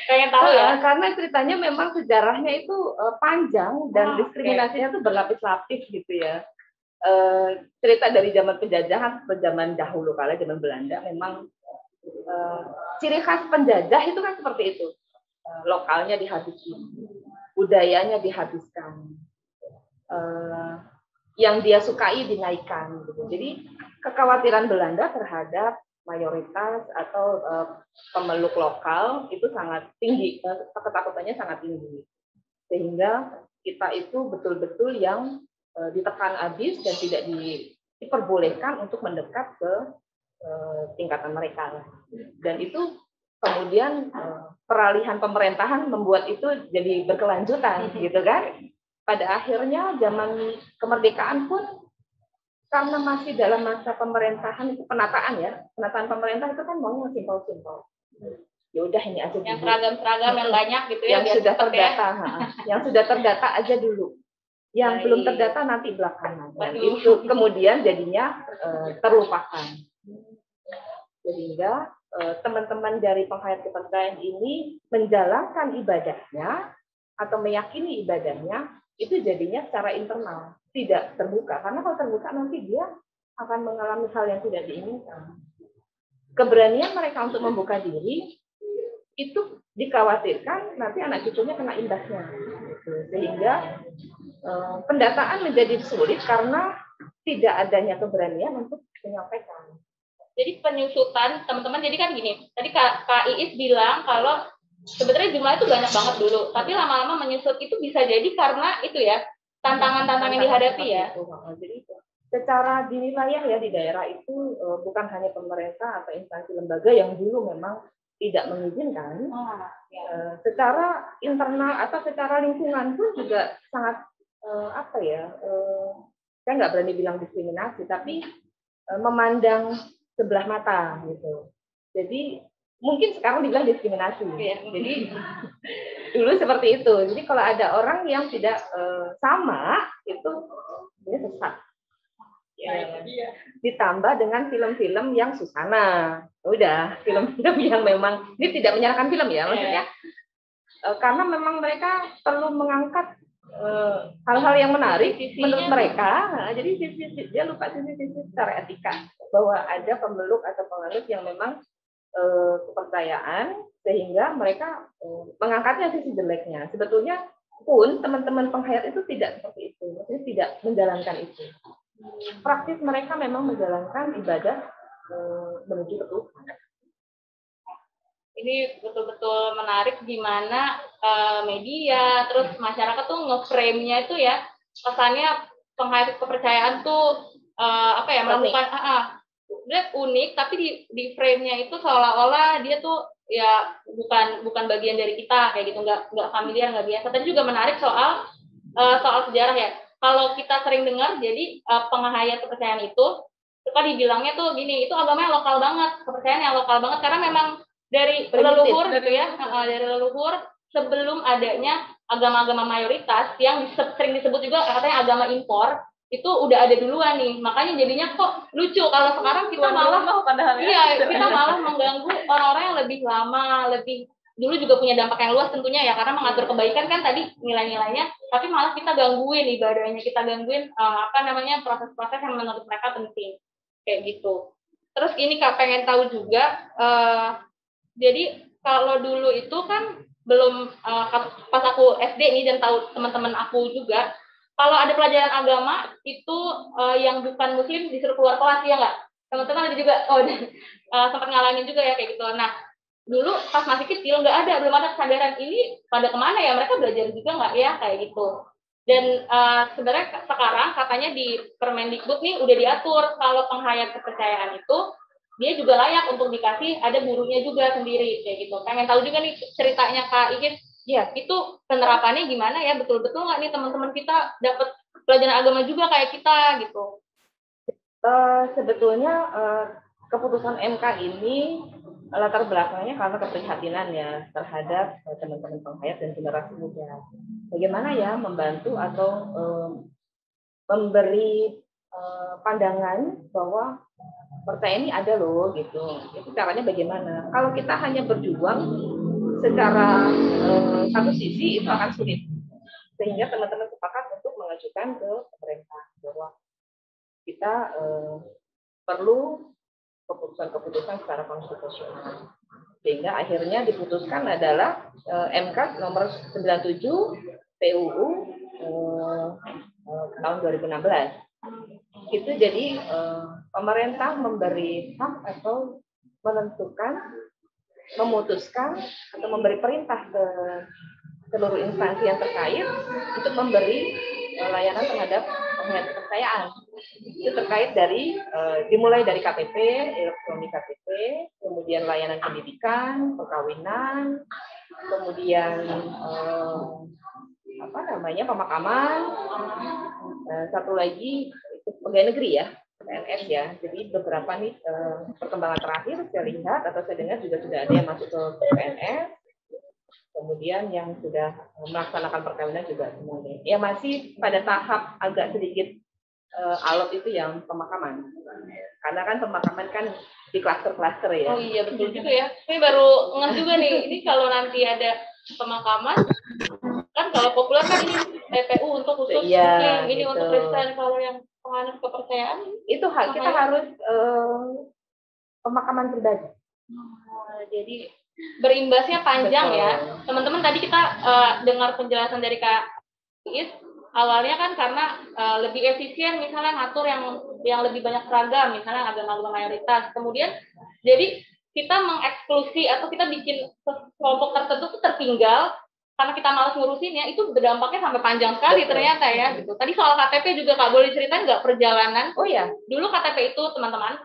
pengen tahu ya. Karena ceritanya memang sejarahnya itu panjang dan diskriminasinya itu berlapis-lapis gitu ya. Cerita dari zaman penjajahan ke zaman dahulu kala, zaman Belanda, memang ciri khas penjajah itu kan seperti itu. Lokalnya dihabiskan, budayanya dihabiskan, yang dia sukai dinaikkan gitu. Jadi kekhawatiran Belanda terhadap mayoritas atau pemeluk lokal itu sangat tinggi, ketakutannya sangat tinggi, sehingga kita itu betul-betul yang ditekan habis dan tidak diperbolehkan untuk mendekat ke tingkatan mereka. Dan itu kemudian peralihan pemerintahan membuat itu jadi berkelanjutan, gitu kan? Pada akhirnya zaman kemerdekaan pun karena masih dalam masa pemerintahan itu penataan pemerintah itu kan maunya simpel-simpel. Ya udah ini aja dulu. Yang seragam-seragam yang banyak gitu ya. Yang sudah terdata, yang sudah terdata aja dulu. Yang belum terdata nanti belakangan. Dan itu kemudian jadinya terlupakan. Sehingga teman-teman dari penghayat kepercayaan ini menjalankan ibadahnya atau meyakini ibadahnya itu jadinya secara internal, tidak terbuka. Karena kalau terbuka nanti dia akan mengalami hal yang tidak diinginkan. Keberanian mereka untuk membuka diri itu dikhawatirkan nanti anak cucunya kena imbasnya, gitu. Sehingga pendataan menjadi sulit karena tidak adanya keberanian untuk menyampaikan. Jadi penyusutan teman-teman, jadi kan gini, tadi Kak Iis bilang kalau sebenarnya jumlah itu banyak banget dulu, tapi lama-lama menyusut itu bisa jadi karena itu ya, tantangan-tantangan yang dihadapi ya. Jadi secara di wilayah ya, di daerah itu bukan hanya pemerintah atau instansi lembaga yang dulu memang tidak mengizinkan, secara internal atau secara lingkungan pun juga sangat saya nggak berani bilang diskriminasi, tapi memandang sebelah mata gitu. Jadi mungkin sekarang dibilang diskriminasi. Jadi dulu seperti itu. Jadi kalau ada orang yang tidak sama, itu dia sesat. Ditambah dengan film-film yang susana. Udah, film-film yang memang ini tidak menyalahkan film ya maksudnya. Karena memang mereka perlu mengangkat hal-hal yang menarik menurut mereka. Jadi dia lupa sisi-sisi secara etika bahwa ada pemeluk atau penganut yang memang kepercayaan, sehingga mereka mengangkatnya sisi jeleknya. Sebetulnya pun teman-teman penghayat itu tidak seperti itu, maksudnya tidak menjalankan itu. Praktis mereka memang menjalankan ibadah menuju ke Tuhan. Ini betul-betul menarik gimana media terus masyarakat tuh nge-frame-nya itu ya, kesannya penghayat kepercayaan tuh melakukan dia unik, tapi di frame-nya itu seolah-olah dia tuh ya bukan bagian dari kita kayak gitu, nggak familiar, nggak biasa. Tadi juga menarik soal sejarah ya. Kalau kita sering dengar, jadi penghayat kepercayaan itu suka dibilangnya tuh gini, itu agamanya lokal banget, kepercayaan yang lokal banget, karena memang dari leluhur gitu ya, dari leluhur sebelum adanya agama-agama mayoritas yang sering disebut juga katanya agama impor, itu udah ada duluan nih. Makanya jadinya kok lucu kalau sekarang kita malah kita malah mengganggu orang-orang yang lebih lama, lebih dulu juga punya dampak yang luas tentunya ya, karena mengatur kebaikan kan tadi nilai-nilainya, tapi malah kita gangguin ibadahnya, kita gangguin proses-proses yang menurut mereka penting kayak gitu. Terus ini Kak pengen tahu juga, jadi kalau dulu itu kan belum pas aku SD nih dan tahu teman-teman aku juga, kalau ada pelajaran agama itu yang bukan muslim disuruh keluar kelas ya nggak? Teman-teman ada juga, sempat ngalamin juga ya kayak gitu. Nah dulu pas masih kecil belum ada kesadaran ini pada kemana ya, mereka belajar juga nggak ya kayak gitu. Dan sebenarnya sekarang katanya di Permendikbud nih udah diatur kalau penghayat kepercayaan itu dia juga layak untuk dikasih ada gurunya juga sendiri kayak gitu. Pengen tahu juga nih ceritanya Kak Iis, ya itu penerapannya gimana ya, betul-betul nggak nih teman-teman kita dapat pelajaran agama juga kayak kita gitu? Sebetulnya keputusan MK ini latar belakangnya karena keprihatinan ya terhadap teman-teman penghayat dan generasi muda. Bagaimana ya membantu atau memberi pandangan bahwa percaya ini ada loh gitu. Itu caranya bagaimana? Kalau kita hanya berjuang secara satu sisi itu akan sulit. Sehingga teman-teman sepakat untuk mengajukan ke pemerintah bahwa kita perlu keputusan-keputusan secara konstitusional. Sehingga akhirnya diputuskan adalah MK nomor 97 PUU tahun 2016. Itu jadi pemerintah memberi hak atau menentukan, memutuskan atau memberi perintah ke seluruh instansi yang terkait untuk memberi layanan terhadap penghayat kepercayaan. Itu terkait dari dimulai dari KTP, elektronik KTP, kemudian layanan pendidikan, perkawinan, kemudian pemakaman, satu lagi pegawai negeri ya, PNS ya. Jadi beberapa nih perkembangan terakhir saya lihat atau saya dengar juga sudah ada yang masuk ke PNS. Kemudian yang sudah melaksanakan perkawinan juga semuanya. Ya masih pada tahap agak sedikit alot itu yang pemakaman. Karena kan pemakaman kan di klaster-klaster ya. Oh iya betul juga ya. Ini baru ngeh juga nih. Ini kalau nanti ada pemakaman, kan kalau populer kan ini TPU untuk khusus Muslim, ini gitu. Untuk Kristen. Kalau yang penganut kepercayaan itu kita harus pemakaman pribadi. Jadi berimbasnya panjang Betul. ya. Teman-teman tadi kita dengar penjelasan dari Kak Is, awalnya kan karena lebih efisien misalnya ngatur yang lebih banyak seragam, misalnya agama-agama mayoritas. Kemudian jadi kita mengeksklusi atau kita bikin kelompok tertentu tuh tertinggal karena kita malas ngurusinnya, itu berdampaknya sampai panjang sekali. Betul. Ternyata ya gitu. Tadi soal KTP juga Kak, boleh ceritain nggak perjalanan? Oh ya, Dulu KTP itu teman-teman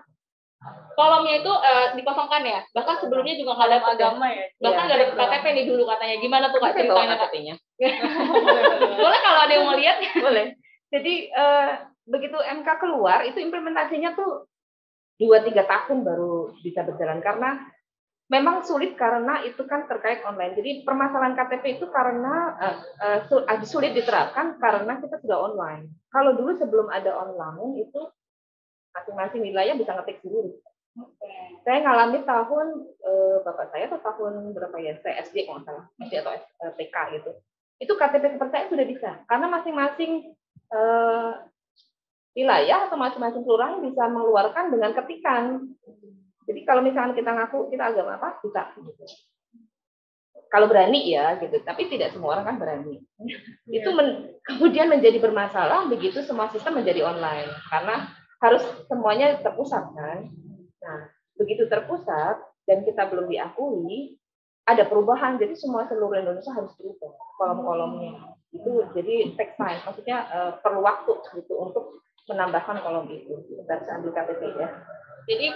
kolomnya itu dikosongkan ya, bahkan sebelumnya juga nggak ada agama ya, bahkan nggak ada KTP nih dulu katanya. Gimana tuh Kak saya bawa ceritanya Kak? KTP-nya. Boleh kalau ada yang mau lihat? Boleh. Jadi begitu MK keluar, itu implementasinya tuh 2-3 tahun baru bisa berjalan karena memang sulit karena itu kan terkait online. Jadi permasalahan KTP itu karena sulit diterapkan karena kita sudah online. Kalau dulu sebelum ada online itu masing-masing wilayah bisa ngetik sendiri. Saya ngalami tahun bapak saya tuh tahun berapa ya? Saya SD kalau nggak salah, SD atau TK gitu. Itu KTP kepercayaan sudah bisa karena masing-masing wilayah atau masing-masing kelurahan bisa mengeluarkan dengan ketikan. Jadi kalau misalnya kita ngaku kita agama apa bisa. Kalau berani ya gitu, tapi tidak semua orang kan berani. Itu kemudian menjadi bermasalah begitu semua sistem menjadi online karena harus semuanya terpusat kan. Nah, begitu terpusat dan kita belum diakui, ada perubahan. Jadi semua seluruh Indonesia harus berubah kolom-kolomnya. Itu jadi take time, maksudnya perlu waktu gitu untuk menambahkan kolom itu. Kita bisa ambil KTP ya. Jadi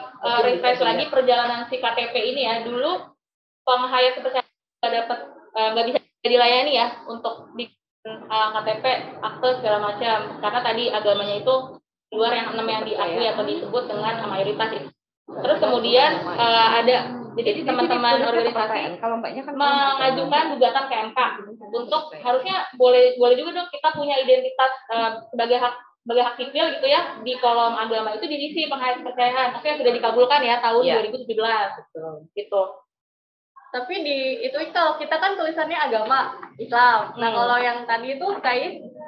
refresh lagi perjalanan si KTP ini ya. Dulu penghayat kepercayaan nggak dapat, nggak bisa dilayani ya untuk bikin KTP, akte segala macam. Karena tadi agamanya itu luar yang 6 yang diakui atau disebut dengan mayoritas itu. Terus kemudian ada jadi teman-teman organisasi kalau mbaknya kan mengajukan gugatan ke MK untuk harusnya boleh juga dong kita punya identitas sebagai hak sipil gitu ya, di kolom agama itu diisi penghayat kepercayaan. Oke, sudah dikabulkan ya tahun 2017 gitu. Tapi itu kalau kita kan tulisannya agama Islam. Nah, kalau yang tadi itu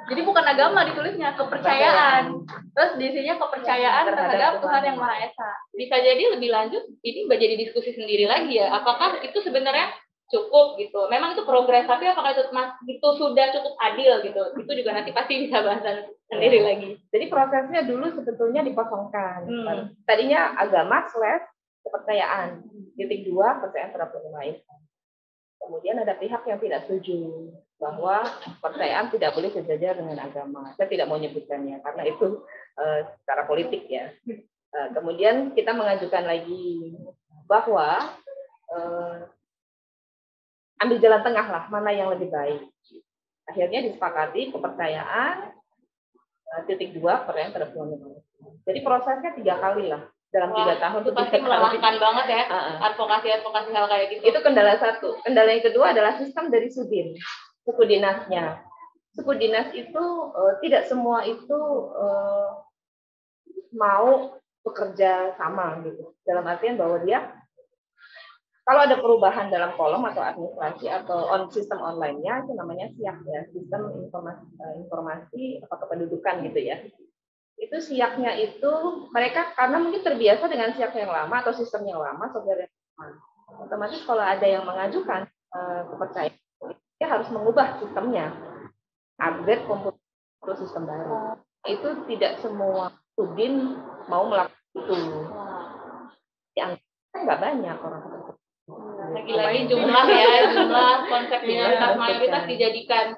jadi bukan agama ditulisnya, kepercayaan. Terus diisinya kepercayaan terhadap Tuhan Yang Maha Esa. Bisa jadi lebih lanjut ini menjadi diskusi sendiri lagi ya. Apakah itu sebenarnya cukup gitu? Memang itu progres, tapi apakah itu sudah cukup adil gitu? Itu juga nanti pasti bisa bahasan sendiri lagi. Jadi prosesnya dulu sebetulnya dikosongkan. Tadinya agama / kepercayaan. Titik 2 kepercayaan terhadap Tuhan Yang Maha Esa. Kemudian ada pihak yang tidak setuju bahwa kepercayaan tidak boleh sejajar dengan agama. Saya tidak mau nyebutkannya karena itu secara politik ya. Kemudian kita mengajukan lagi bahwa ambil jalan tengah lah, mana yang lebih baik. Akhirnya disepakati kepercayaan titik 2 kepercayaan terhadap Tuhan Yang Maha Esa. Jadi prosesnya 3 kali lah. Dalam 3 tahun itu pasti melelahkan banget ya, advokasi hal kayak gitu. Itu kendala satu. Kendala yang kedua adalah sistem dari Sudin, suku dinasnya. Suku dinas itu tidak semua itu mau bekerja sama gitu. Dalam artian bahwa dia kalau ada perubahan dalam kolom atau administrasi atau sistem online-nya itu namanya SIAK ya, sistem informasi atau kependudukan gitu ya. Itu SIAK-nya itu mereka karena mungkin terbiasa dengan SIAK yang lama atau sistem yang lama, software yang lama. Otomatis kalau ada yang mengajukan kepercayaan, dia harus mengubah sistemnya, upgrade komputer atau sistem baru. Itu tidak semua Sudin mau melakukan itu. Yang nggak banyak orang tersebut. Lagi-lagi jumlah konsep minoritas mayoritas dijadikan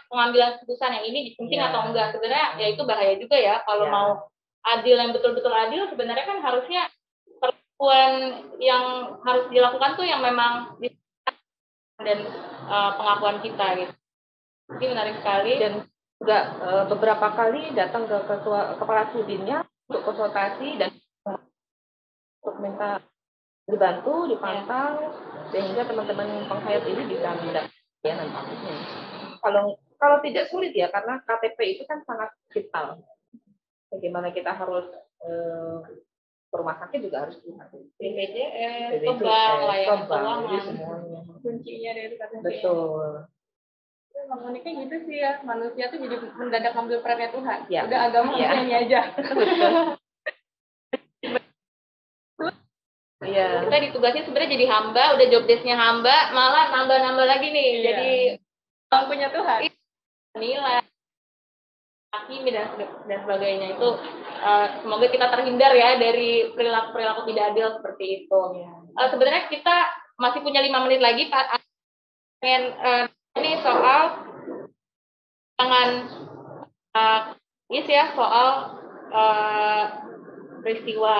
pengambilan keputusan yang ini penting atau enggak. Sebenarnya ya itu bahaya juga ya kalau mau adil yang betul-betul adil. Sebenarnya kan harusnya perlakuan yang harus dilakukan tuh yang memang dan pengakuan kita gitu. Ini menarik sekali dan juga beberapa kali datang ke kepala Sudinnya untuk konsultasi dan untuk minta dibantu, dipantau, sehingga teman-teman penghayat ini bisa mendapatkan nantinya. Kalau tidak sulit ya, karena KTP itu kan sangat vital. Bagaimana kita harus ke rumah sakit juga harus BPJS, layanan keuangan, semuanya. Kuncinya dari KTP. Betul. Emang uniknya gitu sih ya, manusia tuh jadi mendadak ambil perannya Tuhan. Ya. Udah agama nyanyi aja. Iya. Kita ditugasin sebenarnya jadi hamba, udah job desk-nya hamba, malah nambah-nambah lagi nih. Iya. Jadi Mampunya Tuhan. nilai hakimi dan sebagainya itu semoga kita terhindar ya dari perilaku tidak adil seperti itu. Sebenarnya kita masih punya 5 menit lagi Pak. Ini soal jangan soal peristiwa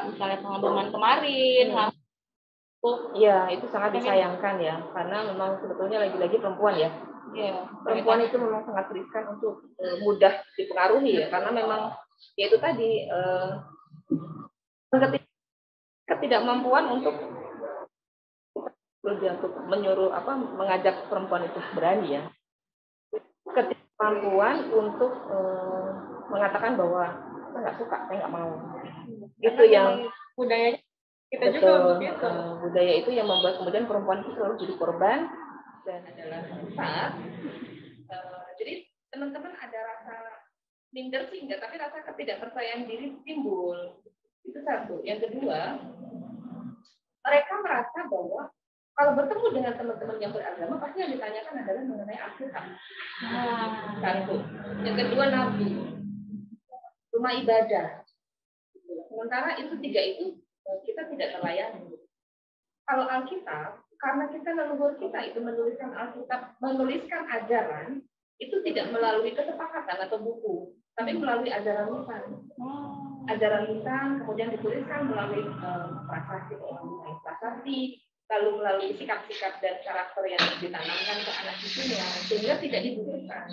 misalnya pengeboman kemarin. Iya, itu sangat disayangkan ya, karena memang sebetulnya lagi-lagi perempuan ya. Iya, Perempuan itu memang sangat riskan untuk mudah dipengaruhi ya, karena memang ya itu tadi ketidakmampuan untuk menyuruh mengajak perempuan itu berani ya. Ketidakmampuan untuk mengatakan bahwa saya nggak suka, saya nggak mau. Itu yang budayanya kita betul, juga begitu. Budaya itu yang membuat kemudian perempuan itu selalu jadi korban dan adalah saat jadi teman-teman ada rasa minder sih enggak, tapi rasa ketidakpercayaan diri timbul. Itu satu. Yang kedua, mereka merasa bahwa kalau bertemu dengan teman-teman yang beragama pasti yang ditanyakan adalah mengenai Alkitab. Satu. Yang kedua, nabi, rumah ibadah. Sementara itu tiga itu kita tidak terlayani. Kalau Alkitab, karena kita leluhur kita itu menuliskan Alkitab, menuliskan ajaran, itu tidak melalui kesepakatan atau buku, tapi melalui ajaran lisan. Ajaran lisan kemudian dituliskan melalui prasasti, lalu melalui sikap-sikap dan karakter yang ditanamkan ke anak cucunya, sehingga tidak dibutuhkan.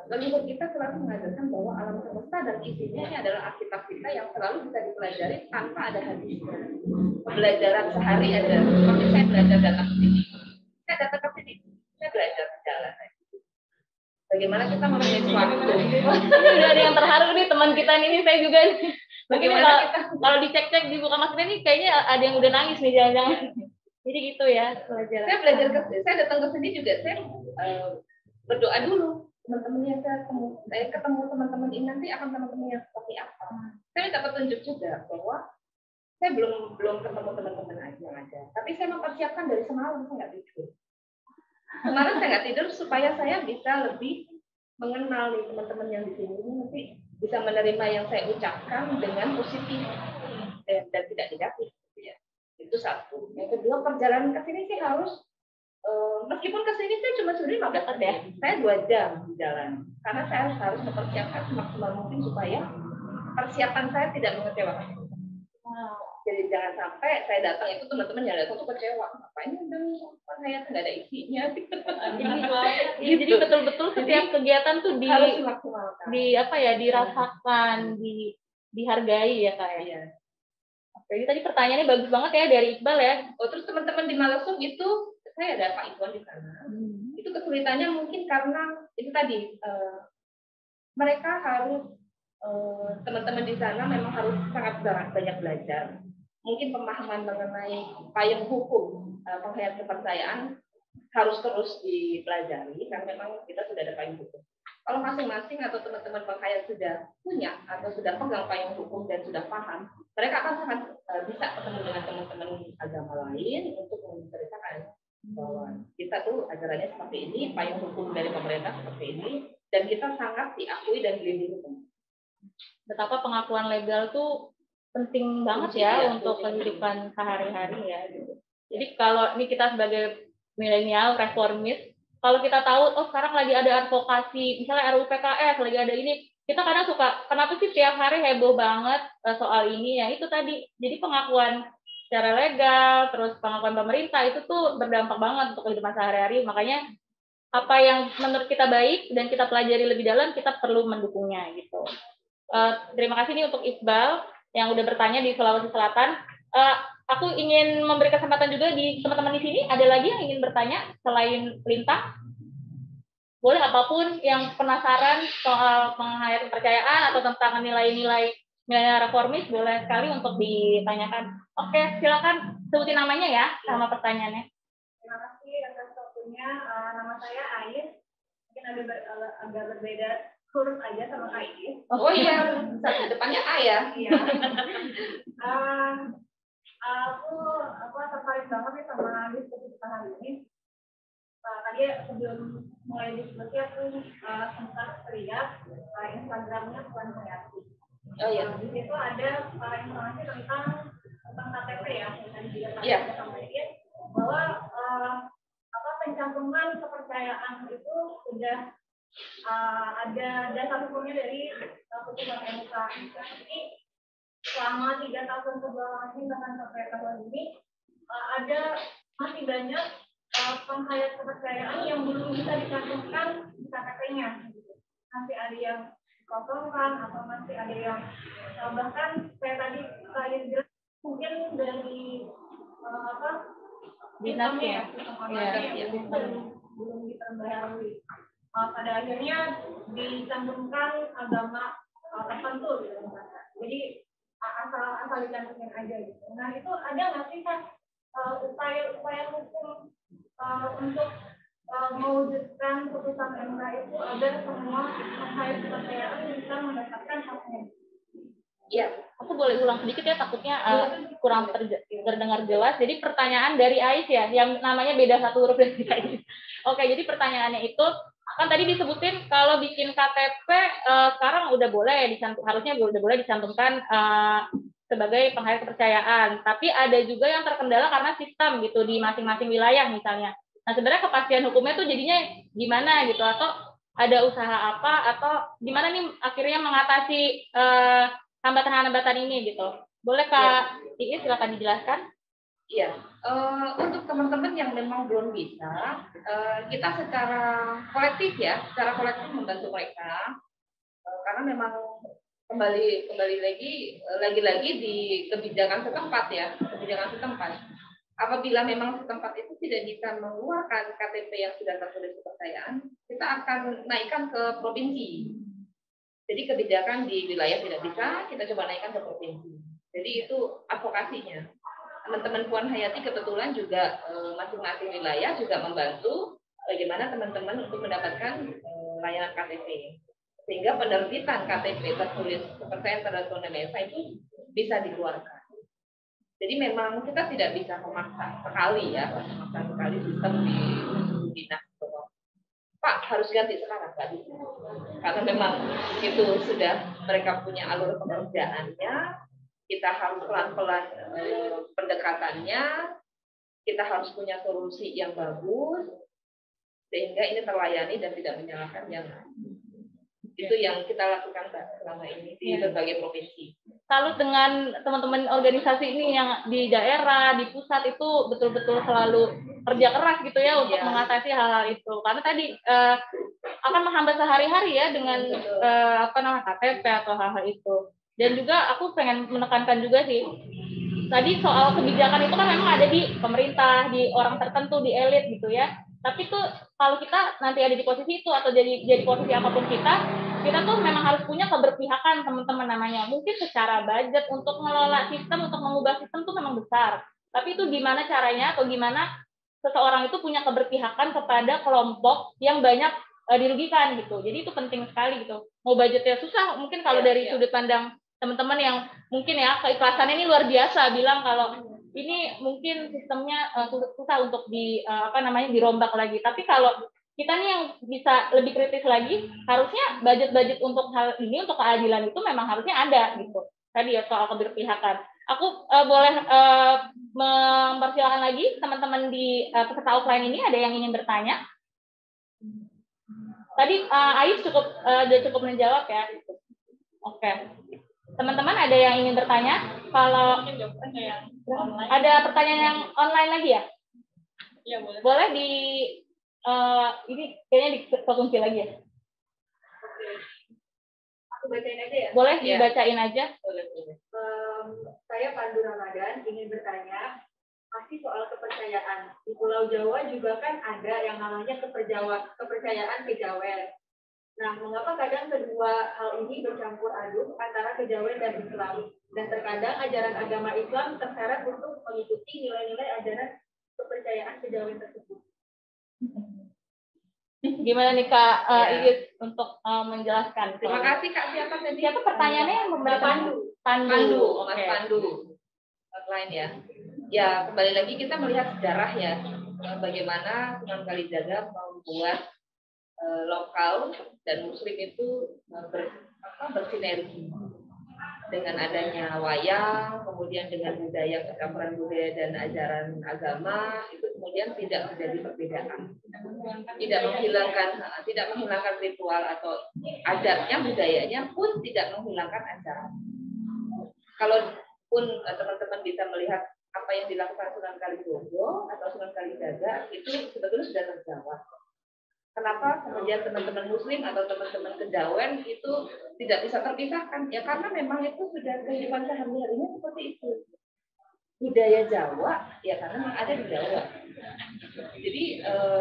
Leluhur kita selalu mengajarkan bahwa alam semesta dan isinya ini adalah Alkitab kita yang selalu bisa dipelajari tanpa ada hadisnya. Pembelajaran sehari ada. Seperti saya belajar datang ke sini. Saya datang ke sini, saya belajar jalan. Bagaimana kita mempunyai sesuatu. Ini udah ada yang terharu nih teman kita ini, saya juga nih. Mungkin kalau dicek-cek di buka maksudnya nih kayaknya ada yang udah nangis nih jangan-jangan. Jadi gitu ya pelajaran. Saya datang ke sini juga saya berdoa dulu. Teman-temannya saya ketemu teman-teman ini nanti akan teman-teman yang seperti apa. Saya minta petunjuk juga bahwa saya belum ketemu teman-teman yang ada. Tapi saya mempersiapkan dari semalam, saya nggak tidur. Kemarin saya nggak tidur supaya saya bisa lebih mengenal nih teman-teman yang di sini nanti bisa menerima yang saya ucapkan dengan positif dan tidak negatif. Ya. Itu satu. Yang kedua, perjalanan ke sini sih harus meskipun ke sini saya cuma sebenarnya 15 menit, saya 2 jam di jalan. Karena saya harus mempersiapkan semaksimal mungkin supaya persiapan saya tidak mengecewakan. Jadi jangan sampai saya datang itu teman-teman yang datang tuh kecewa. Ngapain udah saya nggak ada isinya. Jadi betul-betul setiap kegiatan tuh harus dimaksimalkan. Dirasakan, dihargai ya Kak ya. Iya. Oke, tadi pertanyaannya bagus banget ya dari Iqbal ya. Oh, terus teman-teman di Malesung itu saya ada Pak Iwan di sana. Itu kesulitannya mungkin karena itu tadi mereka harus teman-teman di sana memang harus sangat banyak belajar. Mungkin pemahaman mengenai payung hukum penghayat kepercayaan harus terus dipelajari karena memang kita sudah ada payung hukum. Kalau masing-masing atau teman-teman penghayat sudah punya atau sudah pegang payung hukum dan sudah paham, mereka akan sangat bisa ketemu dengan teman-teman agama lain untuk menceritakan bahwa kita tuh ajarannya seperti ini, payung hukum dari pemerintah seperti ini, dan kita sangat diakui dan dilindungi. Betapa pengakuan legal tuh penting banget ya untuk kehidupan sehari-hari ya. Jadi kalau ini kita sebagai milenial reformis, kalau kita tahu oh sekarang lagi ada advokasi, misalnya RUU PKS lagi ada ini, kita kadang suka kenapa sih tiap hari heboh banget soal ini ya itu tadi. Jadi pengakuan secara legal, terus pengakuan pemerintah itu tuh berdampak banget untuk kehidupan sehari-hari. Makanya apa yang menurut kita baik dan kita pelajari lebih dalam, kita perlu mendukungnya gitu. Terima kasih nih untuk Iqbal yang udah bertanya di Sulawesi Selatan. Aku ingin memberi kesempatan juga di teman-teman di sini. Ada lagi yang ingin bertanya selain Lintang? Boleh apapun yang penasaran soal penghayat kepercayaan atau tentang nilai-nilai reformis, boleh sekali untuk ditanyakan. Oke, silakan sebutin namanya ya sama pertanyaannya. Terima kasih atas waktunya. Nama saya Ais. Mungkin agak berbeda huruf aja sama Kak Is. Oh iya, depannya A ya. Iya. aku tertarik banget nih sama diskusi kita hari ini. Tadi sebelum mulai diskusi aku sempat lihat Instagramnya Puan Hayati. Oh iya. Di situ ada informasi tentang KTP ya, yang tadi juga saya sampaikan bahwa pencantuman kepercayaan itu sudah ada dasar hukumnya dari putusan MK. Jadi selama 3 tahun kebelakang bahkan sampai tahun ini ada masih banyak penghayat kepercayaan yang belum bisa dicantumkan di KTP-nya. Masih ada yang dikosongkan atau masih ada yang bahkan saya tadi jelas mungkin dari dinasnya belum diperbaharui. Pada akhirnya dicantumkan agama tertentu gitu. Jadi asal dicantumin aja gitu. Nah itu ada nggak sih kan upaya hukum untuk mewujudkan putusan MK itu agar semua penghayat kepercayaan bisa mendapatkan haknya? Iya, aku boleh ulang sedikit ya, takutnya kurang terdengar jelas. Jadi pertanyaan dari Ais ya, yang namanya beda satu huruf dari Ais. Oke, jadi pertanyaannya itu, kan tadi disebutin kalau bikin KTP sekarang udah boleh harusnya udah boleh dicantumkan sebagai penghayat kepercayaan. Tapi ada juga yang terkendala karena sistem gitu di masing-masing wilayah misalnya. Nah sebenarnya kepastian hukumnya tuh jadinya gimana gitu, atau ada usaha apa, atau gimana nih akhirnya mengatasi hambatan-hambatan ini gitu. Boleh Kak Iis silakan dijelaskan? Iya, untuk teman-teman yang memang belum bisa, kita secara kolektif membantu mereka, karena memang kembali lagi di kebijakan setempat. Apabila memang setempat itu tidak bisa mengeluarkan KTP yang sudah tertulis kepercayaan, kita akan naikkan ke provinsi. Jadi kebijakan di wilayah tidak bisa, kita coba naikkan ke provinsi. Jadi itu advokasinya. Teman-teman Puan Hayati kebetulan juga masing-masing wilayah juga membantu bagaimana teman-teman untuk mendapatkan layanan KTP. Sehingga penerbitan KTP tertulis kepercayaan terhadap Indonesia itu bisa dikeluarkan. Jadi memang kita tidak bisa memaksa sekali sistem di dinas. Pak harus ganti sekarang, nggak bisa. Karena memang itu sudah mereka punya alur pekerjaannya, kita harus pelan-pelan pendekatannya, kita harus punya solusi yang bagus, sehingga ini terlayani dan tidak menyalahkan yang lain. Itu yang kita lakukan selama ini di berbagai provinsi. Salut dengan teman-teman organisasi ini yang di daerah, di pusat itu betul-betul selalu kerja keras gitu ya untuk mengatasi hal-hal itu. Karena tadi akan menghambat sehari-hari ya dengan KTP atau hal-hal itu. Dan juga aku pengen menekankan juga sih, tadi soal kebijakan itu kan memang ada di pemerintah, di orang tertentu, di elit gitu ya. Tapi tuh kalau kita nanti ada di posisi itu atau jadi posisi apapun kita tuh memang harus punya keberpihakan teman-teman namanya. Mungkin secara budget untuk mengelola sistem, untuk mengubah sistem tuh memang besar. Tapi itu gimana caranya atau gimana seseorang itu punya keberpihakan kepada kelompok yang banyak dirugikan gitu. Jadi itu penting sekali gitu. Mau budgetnya susah, mungkin kalau dari sudut pandang teman-teman yang mungkin ya keikhlasannya ini luar biasa bilang kalau ini mungkin sistemnya susah untuk dirombak lagi. Tapi kalau kita nih yang bisa lebih kritis lagi, harusnya budget-budget untuk hal ini, untuk keadilan itu memang harusnya ada gitu. Tadi ya soal keberpihakan. Aku boleh mempersilakan lagi teman-teman di peserta offline ini, ada yang ingin bertanya? Tadi Ais cukup menjawab ya. Oke. Teman-teman ada yang ingin bertanya? Kalau ada pertanyaan yang online lagi ya? Iya, boleh. Boleh di ini kayaknya dikunci lagi ya? Aku bacain aja ya? Boleh dibacain aja. Saya Pandu Ramadan ingin bertanya, masih soal kepercayaan. Di Pulau Jawa juga kan ada yang namanya kepercayaan kejawen. Nah, mengapa kadang kedua hal ini bercampur aduk antara kejawen dan Islam? Dan terkadang ajaran agama Islam terseret untuk mengikuti nilai-nilai ajaran kepercayaan kejawen tersebut. Gimana nih Kak Iis untuk menjelaskan? Terima kasih Kak. Siapa tadi? Siapa pertanyaannya yang memberikan? Pandu. Okay. Mas Pandu. Lain ya. Ya, kembali lagi kita melihat sejarah ya, bagaimana Sunan Kalijaga membuat lokal dan muslim itu bersinergi dengan adanya wayang, kemudian dengan budaya, percampuran budaya dan ajaran agama itu kemudian tidak menjadi perbedaan, tidak menghilangkan ritual atau adatnya, budayanya pun tidak menghilangkan ajaran. Kalaupun teman-teman bisa melihat apa yang dilakukan Sunan Kalijogo atau Sunan Kalijaga itu sebetulnya sudah terjawab. Kenapa kemudian teman-teman muslim atau teman-teman kejawen itu tidak bisa terpisahkan? Ya karena memang itu sudah kehidupan sehari-harinya seperti itu. Budaya Jawa, ya karena memang ada di Jawa. Jadi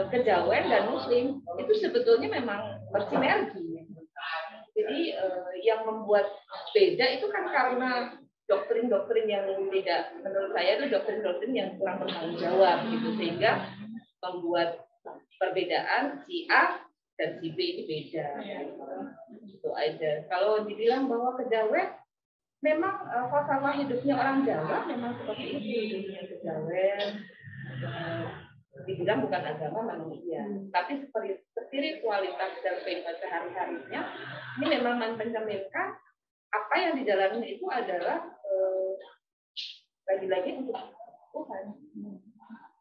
kejawen dan muslim itu sebetulnya memang bersinergi. Jadi yang membuat beda itu kan karena doktrin-doktrin yang tidak, menurut saya itu doktrin-doktrin yang kurang bertanggung jawab gitu, sehingga membuat perbedaan si A dan si B ini beda. Itu aja. Kalau dibilang bahwa kejawen, memang falsafah hidupnya orang Jawa memang seperti itu, hidupnya kejawen. Dibilang bukan agama manusia, tapi seperti spiritualitas dan kehidupan sehari-harinya ini memang mencerminkan apa yang dijalani itu adalah lagi-lagi untuk Tuhan.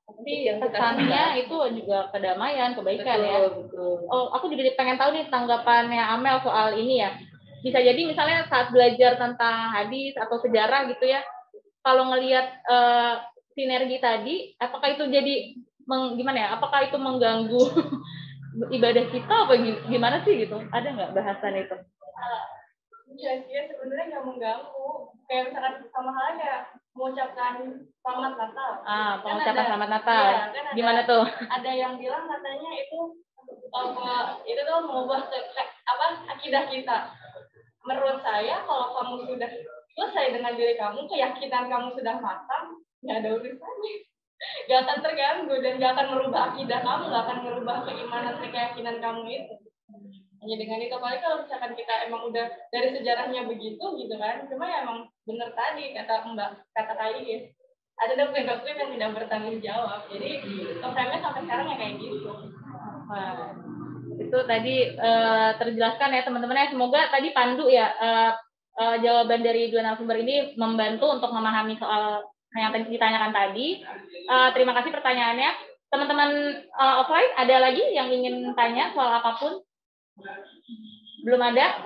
Tapi kesannya itu juga kedamaian, kebaikan, betul, ya. Betul. Oh, aku juga pengen tahu nih tanggapannya Amel soal ini ya. Bisa jadi misalnya saat belajar tentang hadis atau sejarah gitu ya, kalau ngelihat sinergi tadi, apakah itu jadi gimana ya? Apakah itu mengganggu ibadah kita apa gimana sih gitu? Ada nggak bahasan itu? Ya, sebenarnya nggak mengganggu. Kayak misalkan sama halnya mengucapkan selamat Natal. Pengucapan selamat Natal. Ya, kan gimana tuh? Ada yang bilang katanya itu tuh mengubah akidah kita. Menurut saya kalau kamu sudah selesai dengan diri kamu, keyakinan kamu sudah matang, nggak ada urusannya. Nggak akan terganggu dan nggak akan merubah akidah kamu, nggak akan merubah keimanan keyakinan kamu itu. Hanya dengan itu, apalagi kalau misalkan kita emang udah dari sejarahnya begitu gitu kan, cuma ya emang bener tadi kata Kais, ada doktrin-doktrin yang tidak bertanggung jawab, jadi konsepnya sampai sekarang ya kayak gitu. Wah, itu tadi terjelaskan ya teman-teman ya, semoga tadi Pandu ya jawaban dari dua narasumber ini membantu untuk memahami soal yang tadi ditanyakan tadi. Terima kasih pertanyaannya. Teman-teman offline ada lagi yang ingin tanya soal apapun? Belum ada?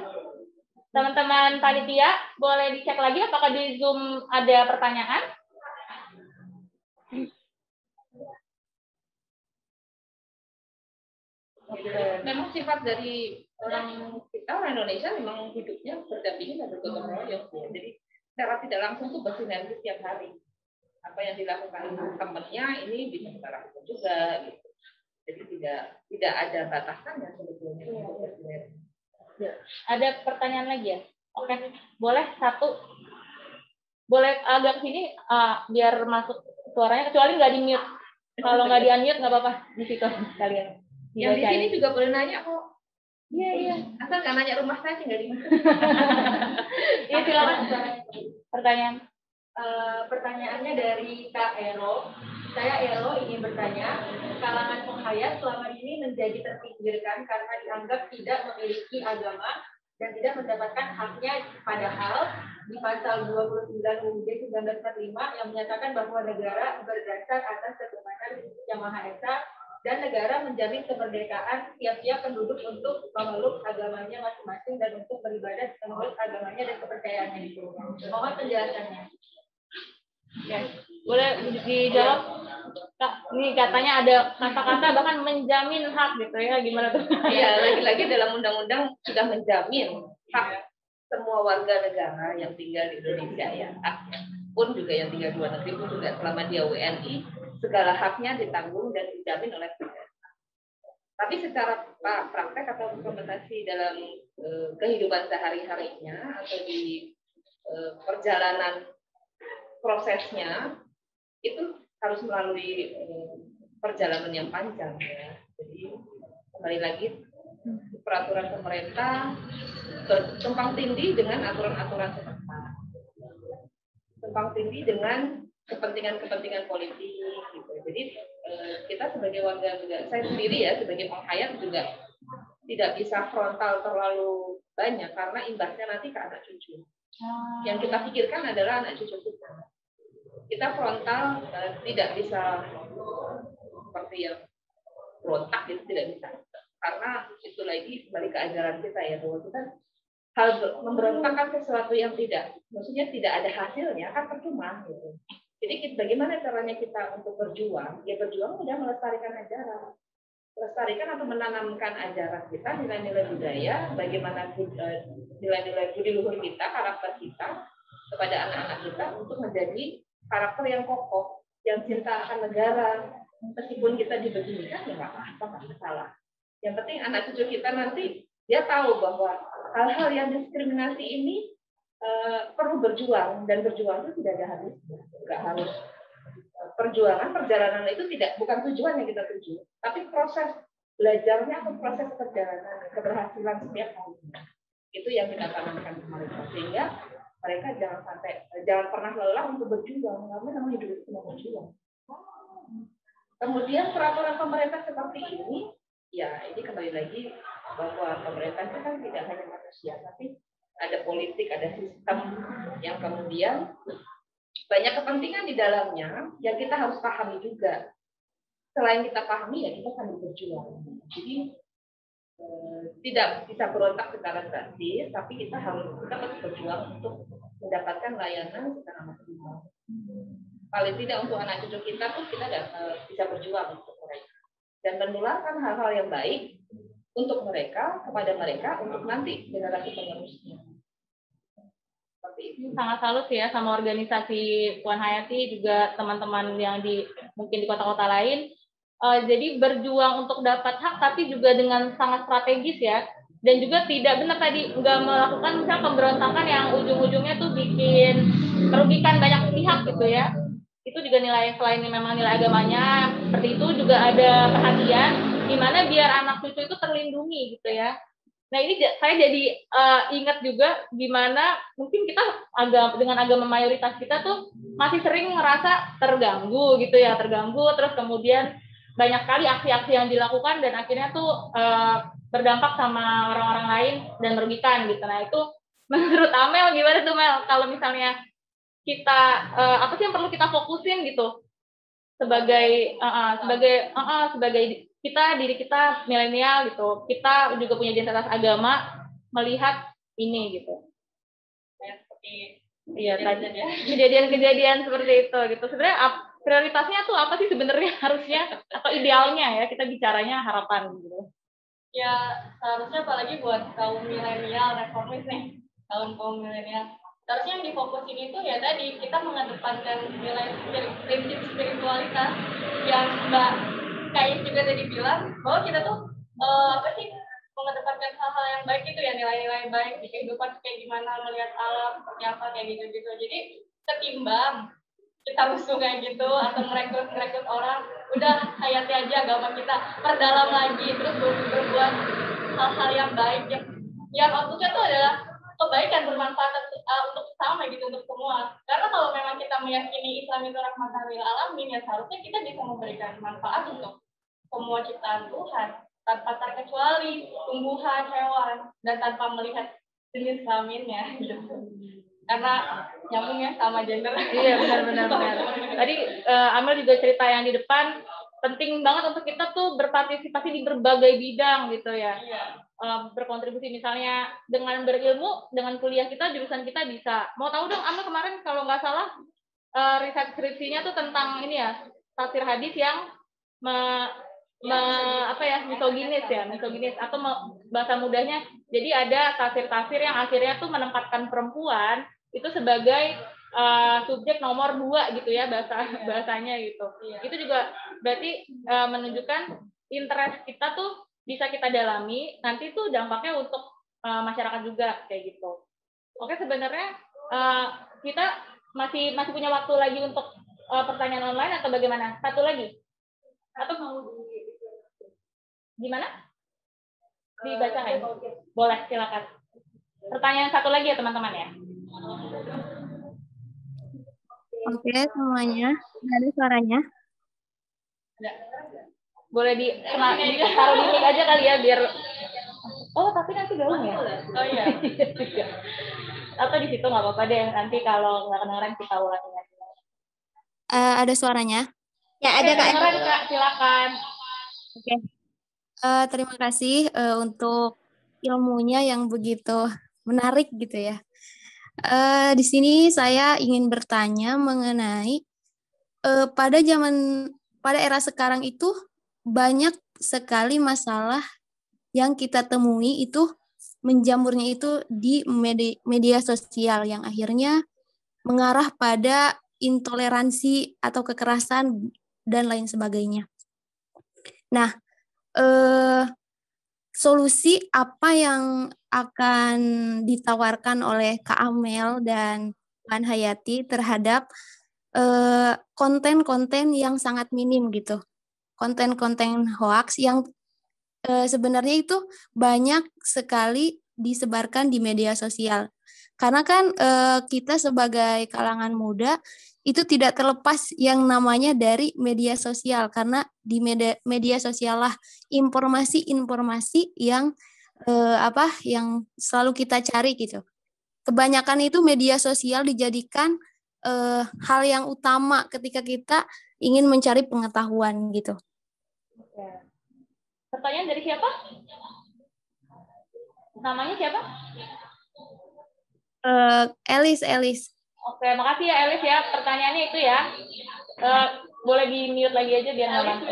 Teman-teman panitia boleh dicek lagi apakah di Zoom ada pertanyaan? Memang sifat dari orang Indonesia memang hidupnya berdampingan dan bergotong royong. Jadi secara tidak langsung tuh bersinergi setiap hari. Apa yang dilakukan temannya ini bisa kita lakukan juga. Gitu. Jadi tidak ada batasannya sebetulnya untuk bersinergi. Ada pertanyaan lagi ya? Oke, boleh satu. Boleh agak sini biar masuk suaranya, kecuali nggak di mute. Kalau nggak di unmute nggak apa-apa di situ kalian. Yang di sini juga boleh nanya kok. Iya. Asal nggak nanya rumah saya tinggal di mana. Iya silakan. Pertanyaan. Pertanyaannya dari Kak Ero. Saya Ero ingin bertanya, kalangan penghayat selama ini menjadi terpinggirkan karena dianggap tidak memiliki agama dan tidak mendapatkan haknya, padahal di pasal 29 UUD 1945 yang menyatakan bahwa negara berdasar atas ketuhanan Yang Maha Esa dan negara menjamin kemerdekaan tiap-tiap penduduk untuk memeluk agamanya masing-masing dan untuk beribadah menurut agamanya dan kepercayaannya itu. Mohon penjelasannya. Ya, boleh dijawab, Kak. Ini katanya ada kata-kata bahkan menjamin hak gitu ya, gimana tuh? Iya, lagi-lagi dalam undang-undang sudah menjamin hak semua warga negara yang tinggal di Indonesia ya, haknya. Pun juga yang tinggal di luar negeri pun juga selama dia WNI, segala haknya ditanggung dan dijamin oleh negara. Tapi secara praktek atau implementasi dalam kehidupan sehari-harinya atau di perjalanan prosesnya itu harus melalui perjalanan yang panjang ya. Jadi kembali lagi peraturan pemerintah tumpang tindih dengan aturan-aturan setempat, tumpang tindih dengan kepentingan politik gitu. Jadi kita sebagai warga negara, saya sendiri ya sebagai penghayat juga tidak bisa frontal terlalu banyak karena imbasnya nanti ke anak cucu. Yang kita pikirkan adalah anak cucu kita. Kita frontal tidak bisa seperti yang berontak itu tidak bisa. Karena itu lagi balik ke ajaran kita ya, bahwa kita hal memberontakkan sesuatu yang tidak, maksudnya tidak ada hasilnya kan percuma gitu. Jadi bagaimana caranya kita untuk berjuang? Ya berjuang udah melestarikan ajaran, melestarikan atau menanamkan ajaran kita, nilai-nilai budaya, bagaimana nilai-nilai budi luhur kita, karakter kita kepada anak-anak kita untuk menjadi karakter yang kokoh, yang cinta akan negara. Meskipun kita dibeginikan ya nggak apa-apa, nggak masalah. Yang penting anak cucu kita nanti dia tahu bahwa hal-hal yang diskriminasi ini perlu berjuang, dan berjuang itu tidak ada habisnya. Nggak harus perjalanan itu bukan tujuan yang kita tuju, tapi proses belajarnya atau proses perjalanan, keberhasilan setiap harinya. Itu yang kita tanamkan ke mereka, sehingga mereka jangan pernah lelah untuk berjuang, karena memang hidup itu cuma berjuang. Kemudian peraturan pemerintah seperti ini, ya ini kembali lagi bahwa pemerintah itu kan tidak hanya manusia, tapi ada politik, ada sistem yang kemudian banyak kepentingan di dalamnya yang kita harus pahami juga. Selain kita pahami ya kita sambil berjuang. Jadi tidak bisa berontak secara gratis, tapi kita harus berjuang untuk mendapatkan layanan secara maksimal. Paling tidak untuk anak cucu kita tuh kita bisa berjuang untuk mereka dan menularkan hal-hal yang baik untuk mereka, kepada mereka, untuk nanti generasi penerusnya. Sangat salut ya sama organisasi Puan Hayati, juga teman-teman yang mungkin di kota-kota lain. Jadi berjuang untuk dapat hak, tapi juga dengan sangat strategis ya. Dan juga tidak benar tadi nggak melakukan misalnya pemberontakan yang ujung-ujungnya tuh bikin merugikan banyak pihak gitu ya. Itu juga nilai, selain memang nilai agamanya seperti itu, juga ada perhatian di mana biar anak cucu itu terlindungi gitu ya. Nah ini saya jadi ingat juga gimana mungkin kita dengan agama mayoritas kita tuh masih sering merasa terganggu gitu ya, terus kemudian banyak kali aksi-aksi yang dilakukan dan akhirnya tuh berdampak sama orang-orang lain dan merugikan gitu. Nah itu menurut Amel gimana tuh Mel, kalau misalnya kita apa sih yang perlu kita fokusin gitu sebagai diri kita milenial gitu, kita juga punya identitas agama, melihat ini gitu. Seperti kejadian seperti itu gitu. Sebenarnya prioritasnya tuh apa sih sebenarnya harusnya atau idealnya ya kita bicaranya harapan gitu. Ya seharusnya apalagi buat kaum milenial reformis nih, kaum milenial. Seharusnya yang difokusin itu ya tadi kita mengedepankan nilai prinsip spiritualitas yang Mbak Kais juga tadi bilang bahwa kita tuh mengedepankan hal-hal yang baik itu ya, nilai-nilai baik di kehidupan kayak gimana, melihat alam seperti apa kayak gitu-gitu. Jadi ketimbang kita musuh kayak gitu atau merekrut orang, udah hayati aja agama kita, perdalam lagi, terus berbuat hal-hal yang baik yang outputnya tuh adalah kebaikan, bermanfaat untuk sama gitu, untuk semua. Karena kalau memang kita meyakini Islam itu rahmatan lil alamin, ya seharusnya kita bisa memberikan manfaat untuk semua ciptaan Tuhan tanpa terkecuali tumbuhan, hewan, dan tanpa melihat jenis kelaminnya gitu. Karena nyambungnya sama gender. Iya benar. Tadi Amel juga cerita yang di depan, penting banget untuk kita tuh berpartisipasi di berbagai bidang gitu ya. Iya. Berkontribusi misalnya dengan berilmu, dengan kuliah kita, jurusan kita bisa. Mau tahu dong, Amel kemarin kalau nggak salah riset skripsinya tuh tentang ini ya, tafsir hadis yang misoginis atau bahasa mudahnya. Jadi ada tafsir-tafsir yang akhirnya tuh menempatkan perempuan itu sebagai subjek nomor 2 gitu ya bahasanya gitu. Itu juga berarti menunjukkan interest kita tuh bisa kita dalami, nanti tuh dampaknya untuk masyarakat juga kayak gitu. Oke, sebenarnya kita masih punya waktu lagi untuk pertanyaan online atau bagaimana? Satu lagi? Atau mau gimana? Dibacakan? Boleh, silakan. Pertanyaan satu lagi ya teman-teman ya. Oke, semuanya. Ada suaranya? Boleh taruh di mic aja kali ya biar. Oh, tapi nanti gaung ya? Oh iya. Atau di situ nggak apa-apa deh. Nanti kalau nggak kedengeran kita ulangi lagi. Ada suaranya? Ya, ada Kak. Kedengeran Kak, silakan. Oke. Terima kasih untuk ilmunya yang begitu menarik gitu ya. Di sini saya ingin bertanya mengenai pada era sekarang itu banyak sekali masalah yang kita temui itu menjamurnya itu di media sosial yang akhirnya mengarah pada intoleransi atau kekerasan dan lain sebagainya. Nah, solusi apa yang akan ditawarkan oleh Kak Amel dan Puan Hayati terhadap konten-konten yang sangat minim gitu, konten-konten hoax yang sebenarnya itu banyak sekali disebarkan di media sosial. Karena kan kita sebagai kalangan muda itu tidak terlepas yang namanya dari media sosial, karena di media sosial lah informasi-informasi yang yang selalu kita cari gitu. Kebanyakan itu media sosial dijadikan hal yang utama ketika kita ingin mencari pengetahuan gitu. Pertanyaan dari siapa? Namanya siapa? Elis. Oke, makasih ya Elis ya. Pertanyaannya itu ya. Boleh di mute lagi aja biar nggak langsung.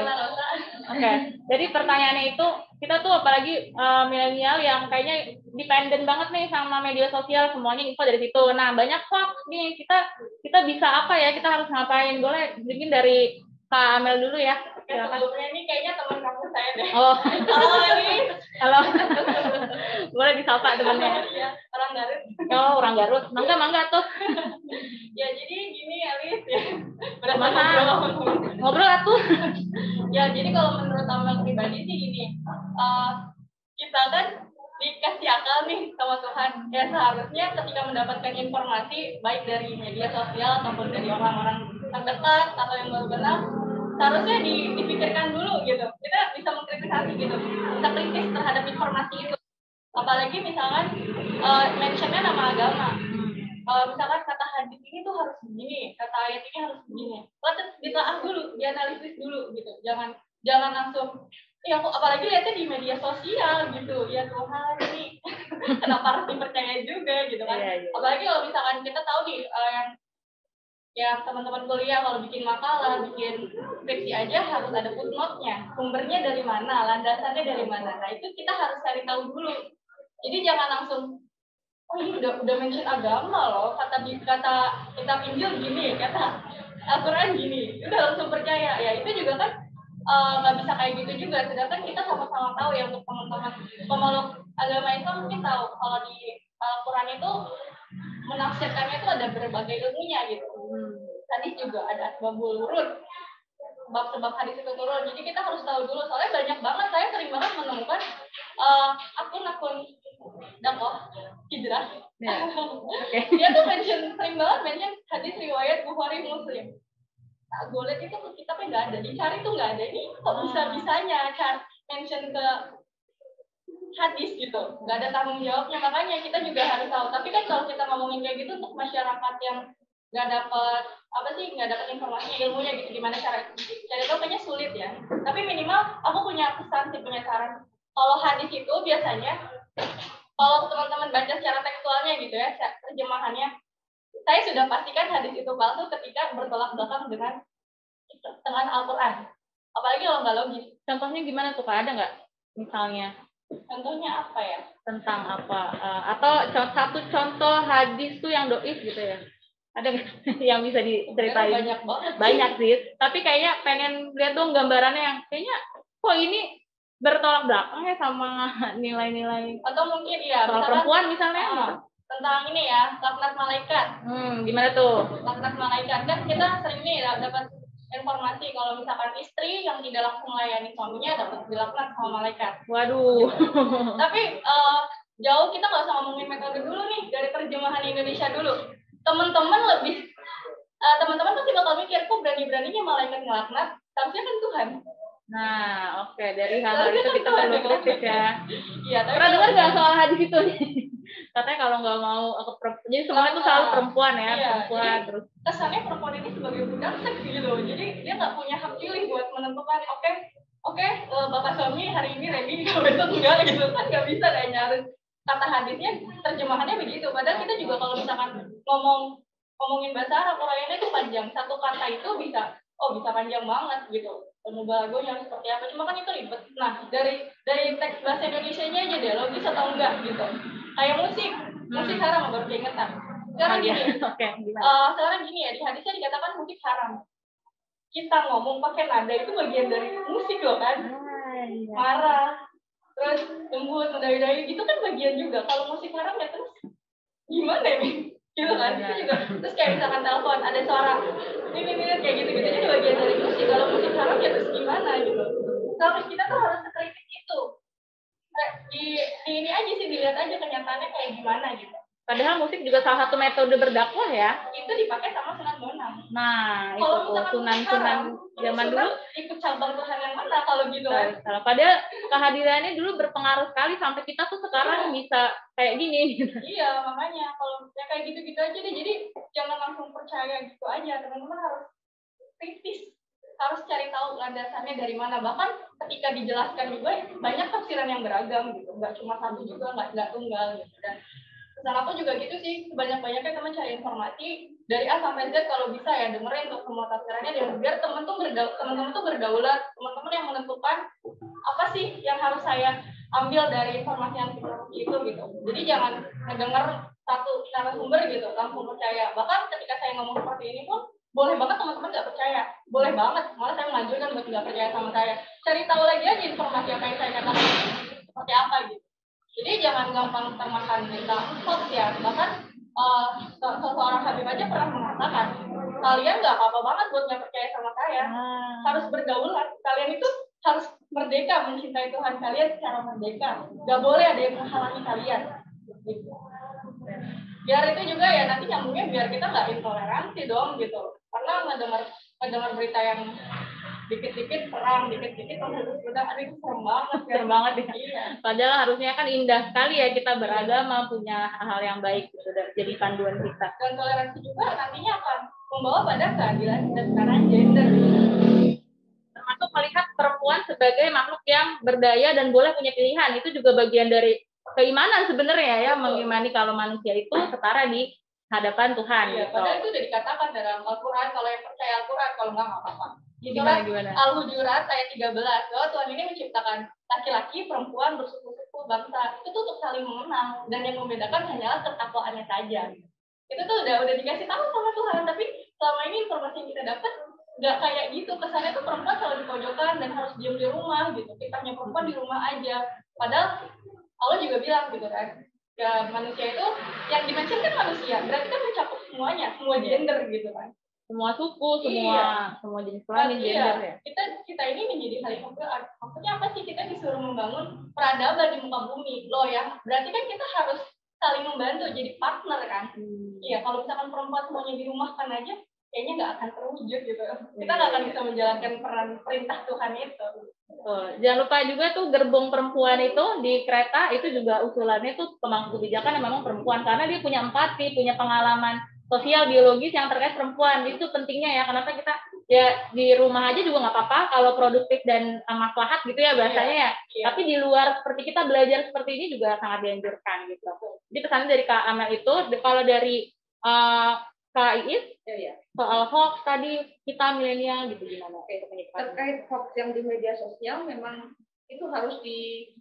Oke, jadi pertanyaannya itu kita tuh apalagi milenial yang kayaknya dependen banget nih sama media sosial, semuanya info dari situ. Nah, banyak hoax nih. Kita bisa apa ya? Kita harus ngapain? Boleh mungkin dari Kak Amel dulu ya. Sebelumnya ini kayaknya teman kampus saya deh. Oh, ini. Halo. Boleh disapa temannya. Ya, orang Garut. Oh, orang Garut. Mangga tuh. Ya, jadi gini Elis ya. Ngobrol atuh. Ya, jadi kalau menurut Amel pribadi sih gini. Kita kan dikasih akal nih sama Tuhan. Ya, seharusnya ketika mendapatkan informasi baik dari media sosial ataupun dari orang-orang terdekat atau yang baru kenal, seharusnya dipikirkan dulu gitu. Kita bisa mengkritisasi gitu, bisa kritis terhadap informasi itu. Apalagi misalkan mentionnya nama agama. Misalkan kata hadis ini tuh harus begini, kata ayat ini harus begini. Lantas ditelaah dulu, dianalisis dulu gitu. Jangan langsung. Ya, apalagi lihatnya di media sosial gitu. Ya Tuhan, ini kenapa harus dipercaya juga gitu kan? Yeah. Apalagi kalau misalkan kita tahu nih yang teman-teman kuliah kalau bikin makalah, bikin skripsi aja harus ada footnote-nya. Sumbernya dari mana, landasannya dari mana. Nah, itu kita harus cari tahu dulu. Jadi jangan langsung, oh ini udah mention agama loh, kata kitab Injil gini, kata Al-Quran gini, udah langsung percaya. Ya itu juga kan nggak bisa kayak gitu juga. Sedangkan kita sama-sama tahu ya, untuk teman-teman pemeluk agama itu mungkin tahu kalau di Al-Quran itu menafsirkannya itu ada berbagai ilmunya gitu. Hadis juga ada asbabul wurud, sebab-sebab hadis itu turun. Jadi kita harus tahu dulu, soalnya banyak banget, saya sering banget menemukan akun dakwah hijrah. Dia tuh sering banget mention hadis riwayat Bukhari Muslim. Nah, gue lihat itu kitabnya nggak ada, dicari tuh nggak ada. Ini kok bisa-bisanya mention ke hadis gitu, nggak ada tanggung jawabnya. Makanya kita juga harus tahu. Tapi kan kalau kita ngomongin kayak gitu untuk masyarakat yang nggak dapat informasinya, ilmunya gitu, gimana cara tahu kayaknya sulit ya. Tapi minimal aku punya pesan sih, punya saran. Kalau hadis itu biasanya kalau teman-teman baca secara tekstualnya gitu ya, terjemahannya, saya sudah pastikan hadis itu palsu ketika bertolak belakang dengan Al-Quran. Apalagi kalau nggak logis. Contohnya gimana tuh Kak? Ada nggak misalnya? Contohnya apa ya? Tentang apa? Atau satu contoh hadis tuh yang doif gitu ya? Ada nggak yang bisa diceritain? Banyak banget. Banyak sih. Tapi kayaknya pengen lihat dong gambarannya yang kayaknya kok ini bertolak belakang ya sama nilai-nilai. Atau mungkin ya soal perempuan misalnya. Tentang ini ya, laknat malaikat. Gimana tuh? Laknat malaikat kan kita sering nih dapat informasi kalau misalkan istri yang tidak langsung melayani suaminya dapat dilaknat sama malaikat. Waduh. Tapi jauh kita nggak usah ngomongin metode dulu nih, dari terjemahan Indonesia dulu. Teman-teman lebih teman-teman pasti bakal mikir, kok berani-beraninya malaikat ngelaknat, harusnya kan Tuhan. Nah, oke, dari hal-hal itu kita perlu kritis ya. Iya, tapi Pernah dengar nggak soal hadis itu? Katanya kalau nggak mau jadi semuanya itu selalu perempuan ya, iya, perempuan jadi, terus. kesannya perempuan ini sebagai budak seks gitu, jadi dia nggak punya hak pilih buat menentukan, oke, bapak suami hari ini ready, kalau besok enggak gitu kan nggak bisa kayaknya, harus kata hadisnya terjemahannya begitu. Padahal kita juga kalau misalkan ngomongin bahasa Arab, Qur'annya itu panjang, satu kata itu bisa panjang banget gitu. Pemubalagonya seperti apa, cuma kan itu ribet. Nah, dari teks bahasa Indonesianya aja deh, logis atau enggak gitu. Kayak musik haram, baru keingetan. Sekarang gini, sekarang gini ya, di hadisnya dikatakan musik haram. Kita ngomong pakai nada itu bagian dari musik loh kan. Marah, terus lembut, mendayu-dayu, gitu kan bagian juga. Kalau musik haram ya terus gimana ini? Gitu kan, itu juga. Terus kayak misalkan telepon, ada suara ini kayak gitu-gitu, itu bagian dari musik. Kalau musik haram ya terus gimana gitu. Kalau kita tuh harus sekritis itu. Di ini aja sih, dilihat aja kenyataannya kayak gimana gitu. Padahal musik juga salah satu metode berdakwah ya. Itu dipakai sama sunan bonang. Nah, kalau itu sunan-sunan zaman dulu ikut cabang Tuhan yang mana kalau gitu kan. Padahal kehadirannya dulu berpengaruh sekali sampai kita tuh sekarang bisa kayak gini. Iya, makanya kalau ya kayak gitu-gitu aja deh. Jadi jangan langsung percaya gitu aja. Teman-teman harus kritis, harus cari tahu landasannya dari mana. Bahkan ketika dijelaskan juga banyak tafsiran yang beragam gitu, nggak cuma satu juga, nggak tunggal gitu. Dan pesan aku juga gitu sih, sebanyak-banyaknya teman cari informasi dari A sampai Z kalau bisa ya, dengerin untuk semua tafsirannya, dan biar teman-teman tuh berdaulat, teman-teman yang menentukan apa sih yang harus saya ambil dari informasi yang itu gitu. Jadi jangan mendengar satu narasumber gitu langsung percaya. Bahkan ketika saya ngomong seperti ini pun boleh banget teman-teman nggak percaya, boleh banget, malah saya menganjurkan buat nggak percaya sama saya. Cari tahu lagi aja informasi apa yang saya katakan seperti apa gitu. Jadi jangan gampang termakan berita hoax ya. Bahkan seseorang Habib aja pernah mengatakan, kalian nggak apa-apa banget buat nggak percaya sama saya. Harus berdaulat. Kalian itu harus merdeka mencintai Tuhan kalian secara merdeka. Nggak boleh ada yang menghalangi kalian. Gitu. Biar itu juga ya nanti nyambungnya biar kita nggak intoleransi dong gitu. Karena mendengar berita yang dikit-dikit perang, dikit-dikit terus ada itu serem banget ya. Iya. Padahal harusnya kan indah sekali ya kita beragama, punya hal yang baik gitu dan jadi panduan kita. Dan toleransi juga nantinya akan membawa pada keadilan dan kesetaraan gender. Termasuk melihat perempuan sebagai makhluk yang berdaya dan boleh punya pilihan, itu juga bagian dari keimanan sebenarnya ya, mengimani kalau manusia itu setara di hadapan Tuhan. Iya, gitu. Padahal itu udah dikatakan dalam Al-Quran, kalau yang percaya Al-Quran, kalau nggak apa-apa. Gimana? Al-Hujurat ayat 13, bahwa Tuhan ini menciptakan laki-laki, perempuan, bersuku-suku, bangsa. Itu tuh untuk saling mengenal, dan yang membedakan hanyalah ketakwaannya saja. Itu tuh udah dikasih tahu sama Tuhan, tapi selama ini informasi yang kita dapat nggak kayak gitu. Kesannya tuh perempuan selalu di pojokan dan harus diam di rumah gitu. Kitanya perempuan di rumah aja. Padahal Allah juga bilang gitu kan, ya manusia itu yang dimention kan manusia, berarti kan mencakup semuanya, semua gender gitu kan. Semua suku, semua jenis kelamin, gender ya. Kita ini menjadi khalifah Quran. Maksudnya apa sih? Kita disuruh membangun peradaban di muka bumi. Loh ya, berarti kan kita harus saling membantu, jadi partner kan. Iya, kalau misalkan perempuan semuanya dirumahkan aja, kayaknya nggak akan terwujud gitu. Kita nggak akan bisa menjalankan peran perintah Tuhan itu. Jangan lupa juga tuh gerbong perempuan itu di kereta, itu juga usulannya tuh pemangku kebijakan yang memang perempuan, karena dia punya empati, punya pengalaman sosial biologis yang terkait perempuan. Itu pentingnya ya, kenapa kita ya di rumah aja juga nggak apa-apa kalau produktif dan maslahat gitu ya bahasanya ya. Tapi di luar seperti kita belajar seperti ini juga sangat dianjurkan gitu. Jadi pesannya dari Kak Amel itu, kalau dari Kak Iis soal hoax tadi, kita milenial gitu gimana? Terkait hoax yang di media sosial memang itu harus di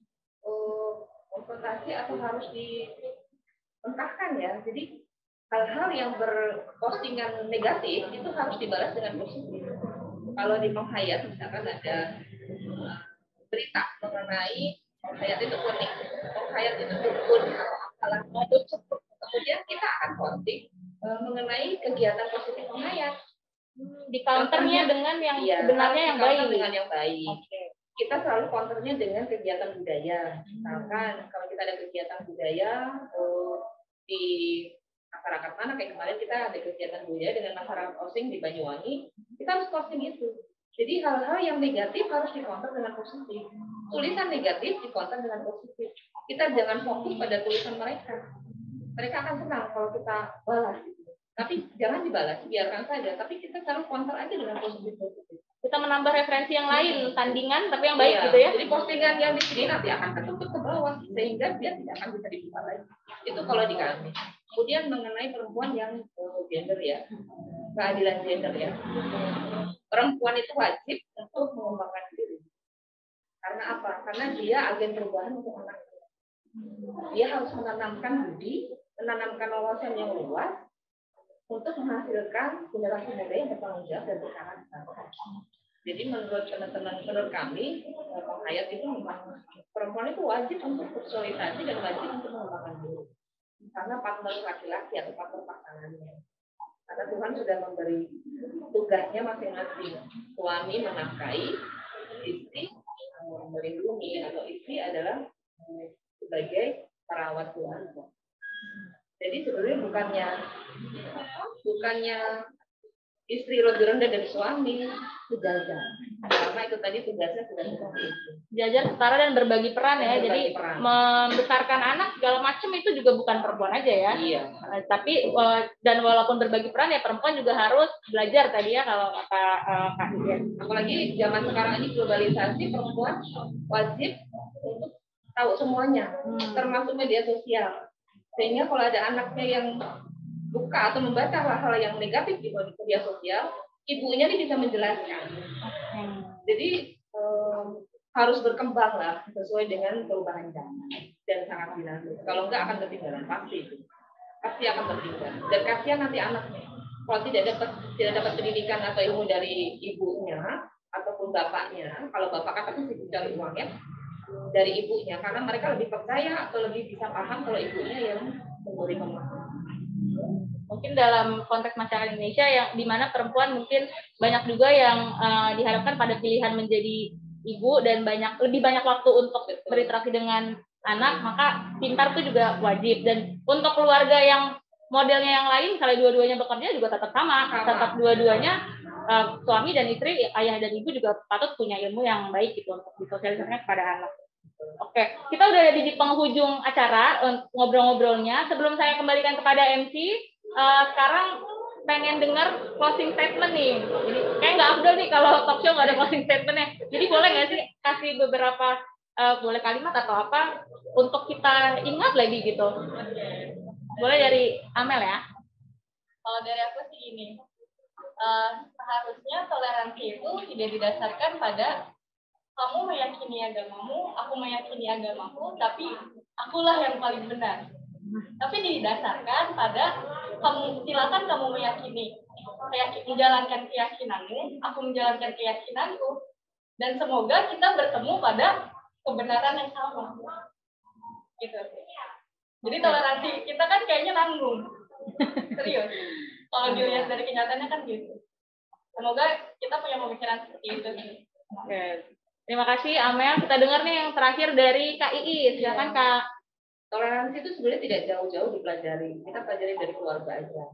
konfrontasi atau harus dientahkan ya. Jadi hal-hal yang berpostingan negatif itu harus dibalas dengan positif. Kalau di Menghayat misalkan ada berita mengenai Menghayat itu unik, Menghayat itu dukun atau apalah, kemudian kita akan posting mengenai kegiatan positif Menghayat. Di counternya dengan yang sebenarnya yang baik. Dengan yang baik. Kita selalu counternya dengan kegiatan budaya. Misalkan kalau kita ada kegiatan budaya di masyarakat mana, kayak kemarin kita ada kegiatan budaya dengan masyarakat Osing di Banyuwangi, kita harus posting itu. Jadi hal-hal yang negatif harus dikonter dengan positif. Tulisan negatif dikonter dengan positif. Kita jangan fokus pada tulisan mereka. Mereka akan senang kalau kita balas. Tapi jangan dibalas, biarkan saja. Tapi kita selalu counter aja dengan positif-positif. Kita menambah referensi yang lain, tandingan tapi yang baik Iya, gitu ya. jadi postingan yang di sini nanti akan ketutup ke bawah sehingga dia tidak akan bisa dibuka lagi. Itu kalau di kami. Kemudian mengenai perempuan yang gender ya, keadilan gender ya. Perempuan itu wajib untuk mengembangkan diri. Karena apa? Karena dia agen perubahan untuk anak. Dia harus menanamkan budi, menanamkan wawasan yang luas untuk menghasilkan generasi muda yang bertanggung jawab dan berkarakter. Jadi menurut teman-teman, menurut kami, Penghayat itu memang perempuan itu wajib untuk bersosialisasi dan wajib untuk mengembangkan diri. Karena partner laki-laki atau partner pasangannya. Karena Tuhan sudah memberi tugasnya masing-masing. Suami menafkahi, istri melindungi, atau istri adalah sebagai perawat keluarga. Jadi sebenarnya bukannya istri lebih rendah dari suami, sejajar. Karena itu tadi tugasnya sudah seperti itu. Sejajar, setara dan berbagi peran ya. Jadi peran. Membesarkan anak segala macam itu juga bukan perempuan aja ya. Iya. Tapi dan walaupun berbagi peran ya perempuan juga harus belajar tadi ya kalau kata Kak Dian. Apalagi zaman sekarang ini globalisasi, perempuan wajib untuk tahu semuanya, termasuk media sosial. Sehingga kalau ada anaknya yang buka atau membaca hal-hal yang negatif di media sosial, ibunya ini bisa menjelaskan. Jadi harus berkembang lah sesuai dengan perubahan zaman dan sangat dinamis. Kalau enggak akan ketinggalan pasti itu, pasti akan tertinggal. Dan kasihan nanti anaknya kalau tidak dapat pendidikan atau ilmu dari ibunya ataupun bapaknya. Kalau bapak kan pasti sibuk cari uangnya, dari ibunya, karena mereka lebih percaya atau lebih bisa paham kalau ibunya yang memberi pemahaman. Mungkin dalam konteks masyarakat Indonesia yang dimana perempuan mungkin banyak juga yang diharapkan pada pilihan menjadi ibu dan lebih banyak waktu untuk berinteraksi dengan anak, maka pintar itu juga wajib. Dan untuk keluarga yang modelnya yang lain, misalnya dua-duanya bekerja juga tetap sama. Tetap dua-duanya suami dan istri, ayah dan ibu juga patut punya ilmu yang baik gitu untuk disosialisasikan kepada anak. Oke, kita udah ada di penghujung acara ngobrol-ngobrolnya. Sebelum saya kembalikan kepada MC, sekarang pengen dengar closing statement nih. Jadi kayak nggak afdol nih kalau talk show nggak ada closing statementnya. Jadi boleh nggak sih kasih beberapa boleh kalimat atau apa untuk kita ingat lagi gitu. Boleh dari Amel ya. Kalau dari aku sih gini, seharusnya toleransi itu tidak didasarkan pada kamu meyakini agamamu, aku meyakini agamaku, tapi akulah yang paling benar. Tapi didasarkan pada silakan kamu menjalankan keyakinanmu, aku menjalankan keyakinanku, dan semoga kita bertemu pada kebenaran yang sama. Gitu. Jadi toleransi kita kan kayaknya nanggung. Serius. Kalau dilihat dari kenyataannya kan gitu. Semoga kita punya pemikiran seperti itu. Oke. Terima kasih Amel. Kita dengar nih yang terakhir dari Kak Iis. Silakan Kak. Toleransi itu sebenarnya tidak jauh-jauh dipelajari. Kita pelajari dari keluarga aja.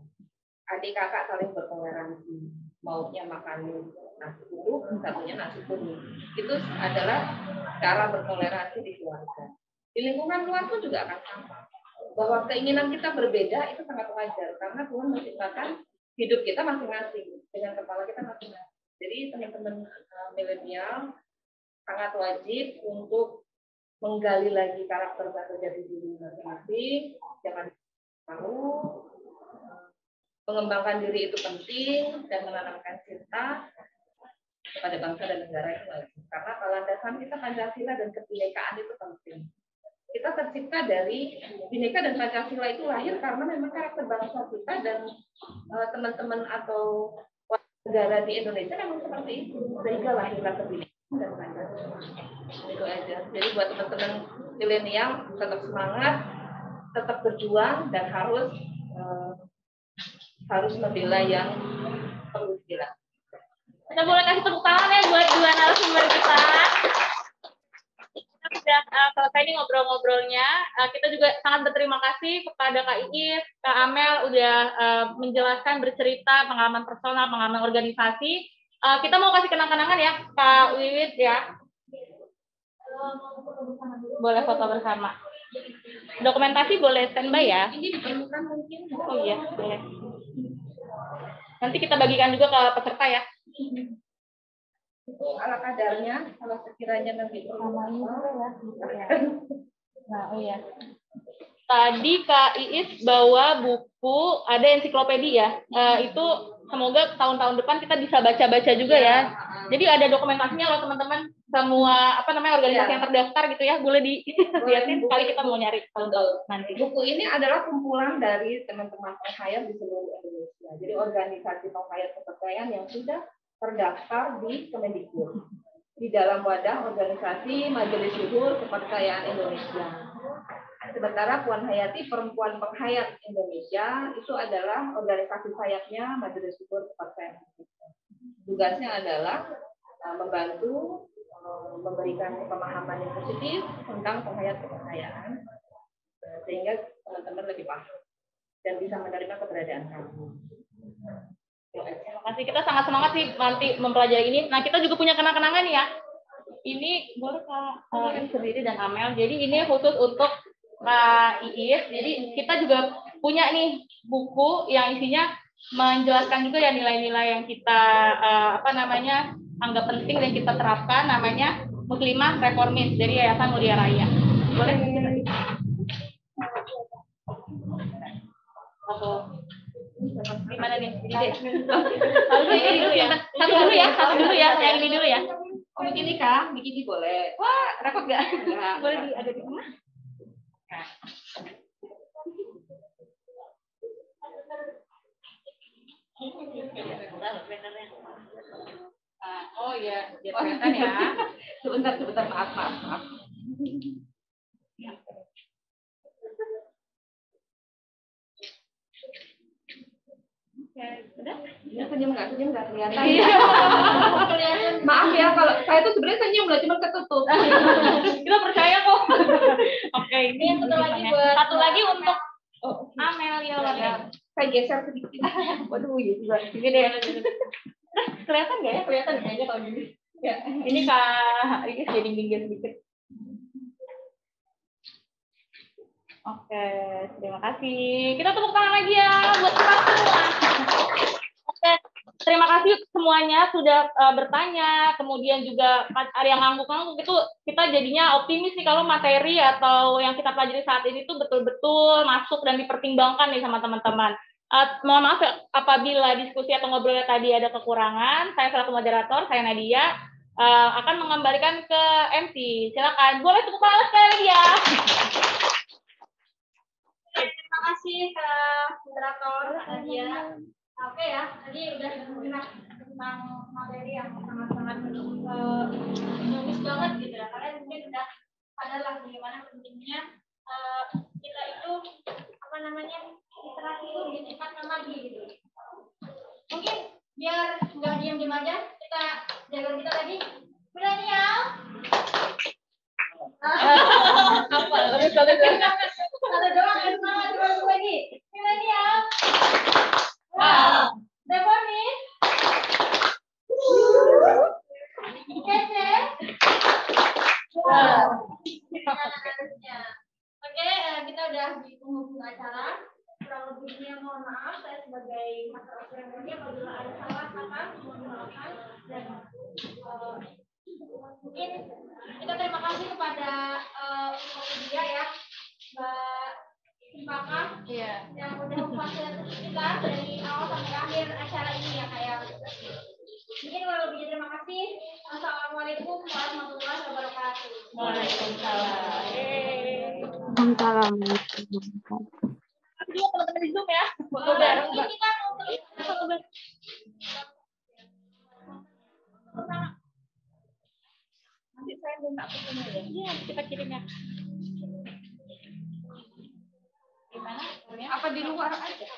Adik kakak saling bertoleransi. Maunya makan nasi uduk, satunya nasi kuning. Itu adalah cara bertoleransi di keluarga. Di lingkungan luar pun juga akan sama. Bahwa keinginan kita berbeda itu sangat wajar. Karena Tuhan menciptakan hidup kita masing-masing. Dengan kepala kita masing-masing. Jadi teman-teman milenial sangat wajib untuk menggali lagi karakter dan jati diri masing-masing. Jangan malu, mengembangkan diri itu penting dan menanamkan cinta kepada bangsa dan negara itu wajib. Karena landasan kita Pancasila dan kebinekaan itu penting. Kita tercipta dari Bhinneka dan Pancasila itu lahir karena memang karakter bangsa kita dan teman-teman atau negara di Indonesia memang seperti itu. Sehingga lahirlah kebinekaan dan Pancasila. Itu aja. Jadi buat teman-teman milenial tetap semangat, tetap berjuang dan harus membela yang perlu dibela. Kita boleh kasih tepuk tangan ya buat dua narasumber kita. sudah selesai nih ngobrol-ngobrolnya. Kita juga sangat berterima kasih kepada Kak Iis, Kak Amel udah menjelaskan, bercerita pengalaman personal, pengalaman organisasi. Kita mau kasih kenang-kenangan ya, Kak Wiwit ya. Boleh foto bersama. Dokumentasi boleh standby ya. Ini diperlukan mungkin. Oh iya, boleh. Nanti kita bagikan juga ke peserta ya. Itu ala kadarnya, kalau sekiranya nanti perlu. Nah, oh iya. Tadi Kak Iis bawa buku, ada ensiklopedia. Itu semoga tahun-tahun depan kita bisa baca-baca juga ya. Jadi ada dokumentasinya loh teman-teman. Semua organisasi yang terdaftar gitu ya, boleh dilihatin sekali kita mau nyari tahun-tahun nanti. Buku ini adalah kumpulan dari teman-teman penghayat di seluruh Indonesia. Jadi organisasi penghayat kepercayaan yang sudah terdaftar di Kemendikbud di dalam wadah organisasi Majelis Luhur Kepercayaan Indonesia. Sementara Puan Hayati Perempuan Penghayat Indonesia itu adalah organisasi sayapnya Majelis Luhur Kepercayaan Indonesia. Tugasnya adalah membantu memberikan pemahaman yang positif tentang penghayat kepercayaan sehingga teman-teman lebih paham dan bisa menerima keberadaan kami. Terima kasih, kita sangat semangat sih nanti mempelajari ini. Nah, kita juga punya kenang-kenangan ya. Ini boleh Kak Iis sendiri dan Amel. Jadi ini khusus untuk Kak Iis. Jadi kita juga punya nih buku yang isinya menjelaskan juga ya nilai-nilai yang kita anggap penting dan kita terapkan, namanya Muslimah Reformis dari Yayasan Mulia Raya. Boleh gimana nih? Ini dulu ya. Satu dulu ya. Yang ini dulu ya. Oh, begini Kak, begini boleh. Wah, repot nggak? Boleh ada di mana? Oh iya, kelihatan ya. Sebentar, maaf. Udah? Ya, senyum nggak kelihatan. Maaf ya, kalau saya tuh sebenarnya senyum loh, cuma ketutup. Kita percaya kok. Oke, ini satu lagi untuk Amel ya. Saya geser sedikit. Waduh, ya juga. Ini deh. Kelihatan nggak ya? Kelihatan aja kalau gini. Ya, ini Kak Iis jadi minggir sedikit. Oke, terima kasih. Kita tepuk tangan lagi ya buat kita semua. Oke, terima kasih semuanya sudah bertanya. Kemudian juga ada yang ngangguk-ngangguk itu kita jadinya optimis nih kalau materi atau yang kita pelajari saat ini tuh betul-betul masuk dan dipertimbangkan nih sama teman-teman. Mohon maaf apabila diskusi atau ngobrolnya tadi ada kekurangan. Saya selaku moderator, saya Nadia, akan mengembalikan ke MC. Silakan, boleh tepuk tangan sekali lagi ya. Terima kasih Kak moderator Nadia. Oke ya, tadi udah dengar tentang materi yang sangat-sangat bagus banget gitu ya. Kalian mungkin udah sadar lah bagaimana pentingnya kita itu literasi itu ditingkatkan lagi gitu. Mungkin biar nggak diam-diam aja, kita jaga kita tadi milenial. Ada doang yang semangat lagi. Milenial. Reformis. Kece. Oke, kita udah di penghujung acara. Kurang lebihnya mohon maaf, saya sebagai master ceremony apabila ada salah kata mohon maafkan dan mungkin kita terima kasih kepada Wikipedia ya, Mbak Simpaka yang udah memfasilitasi kita dari awal sampai akhir acara ini ya kayak. Mungkin kurang lebihnya terima kasih. Assalamualaikum warahmatullahi wabarakatuh. Waalaikumsalam. Juga teman-teman di Zoom ya. Foto bareng, Mbak. Nanti saya minta fotonya ya. Iya, kita kirim ya. Gimana? Apa di luar aja?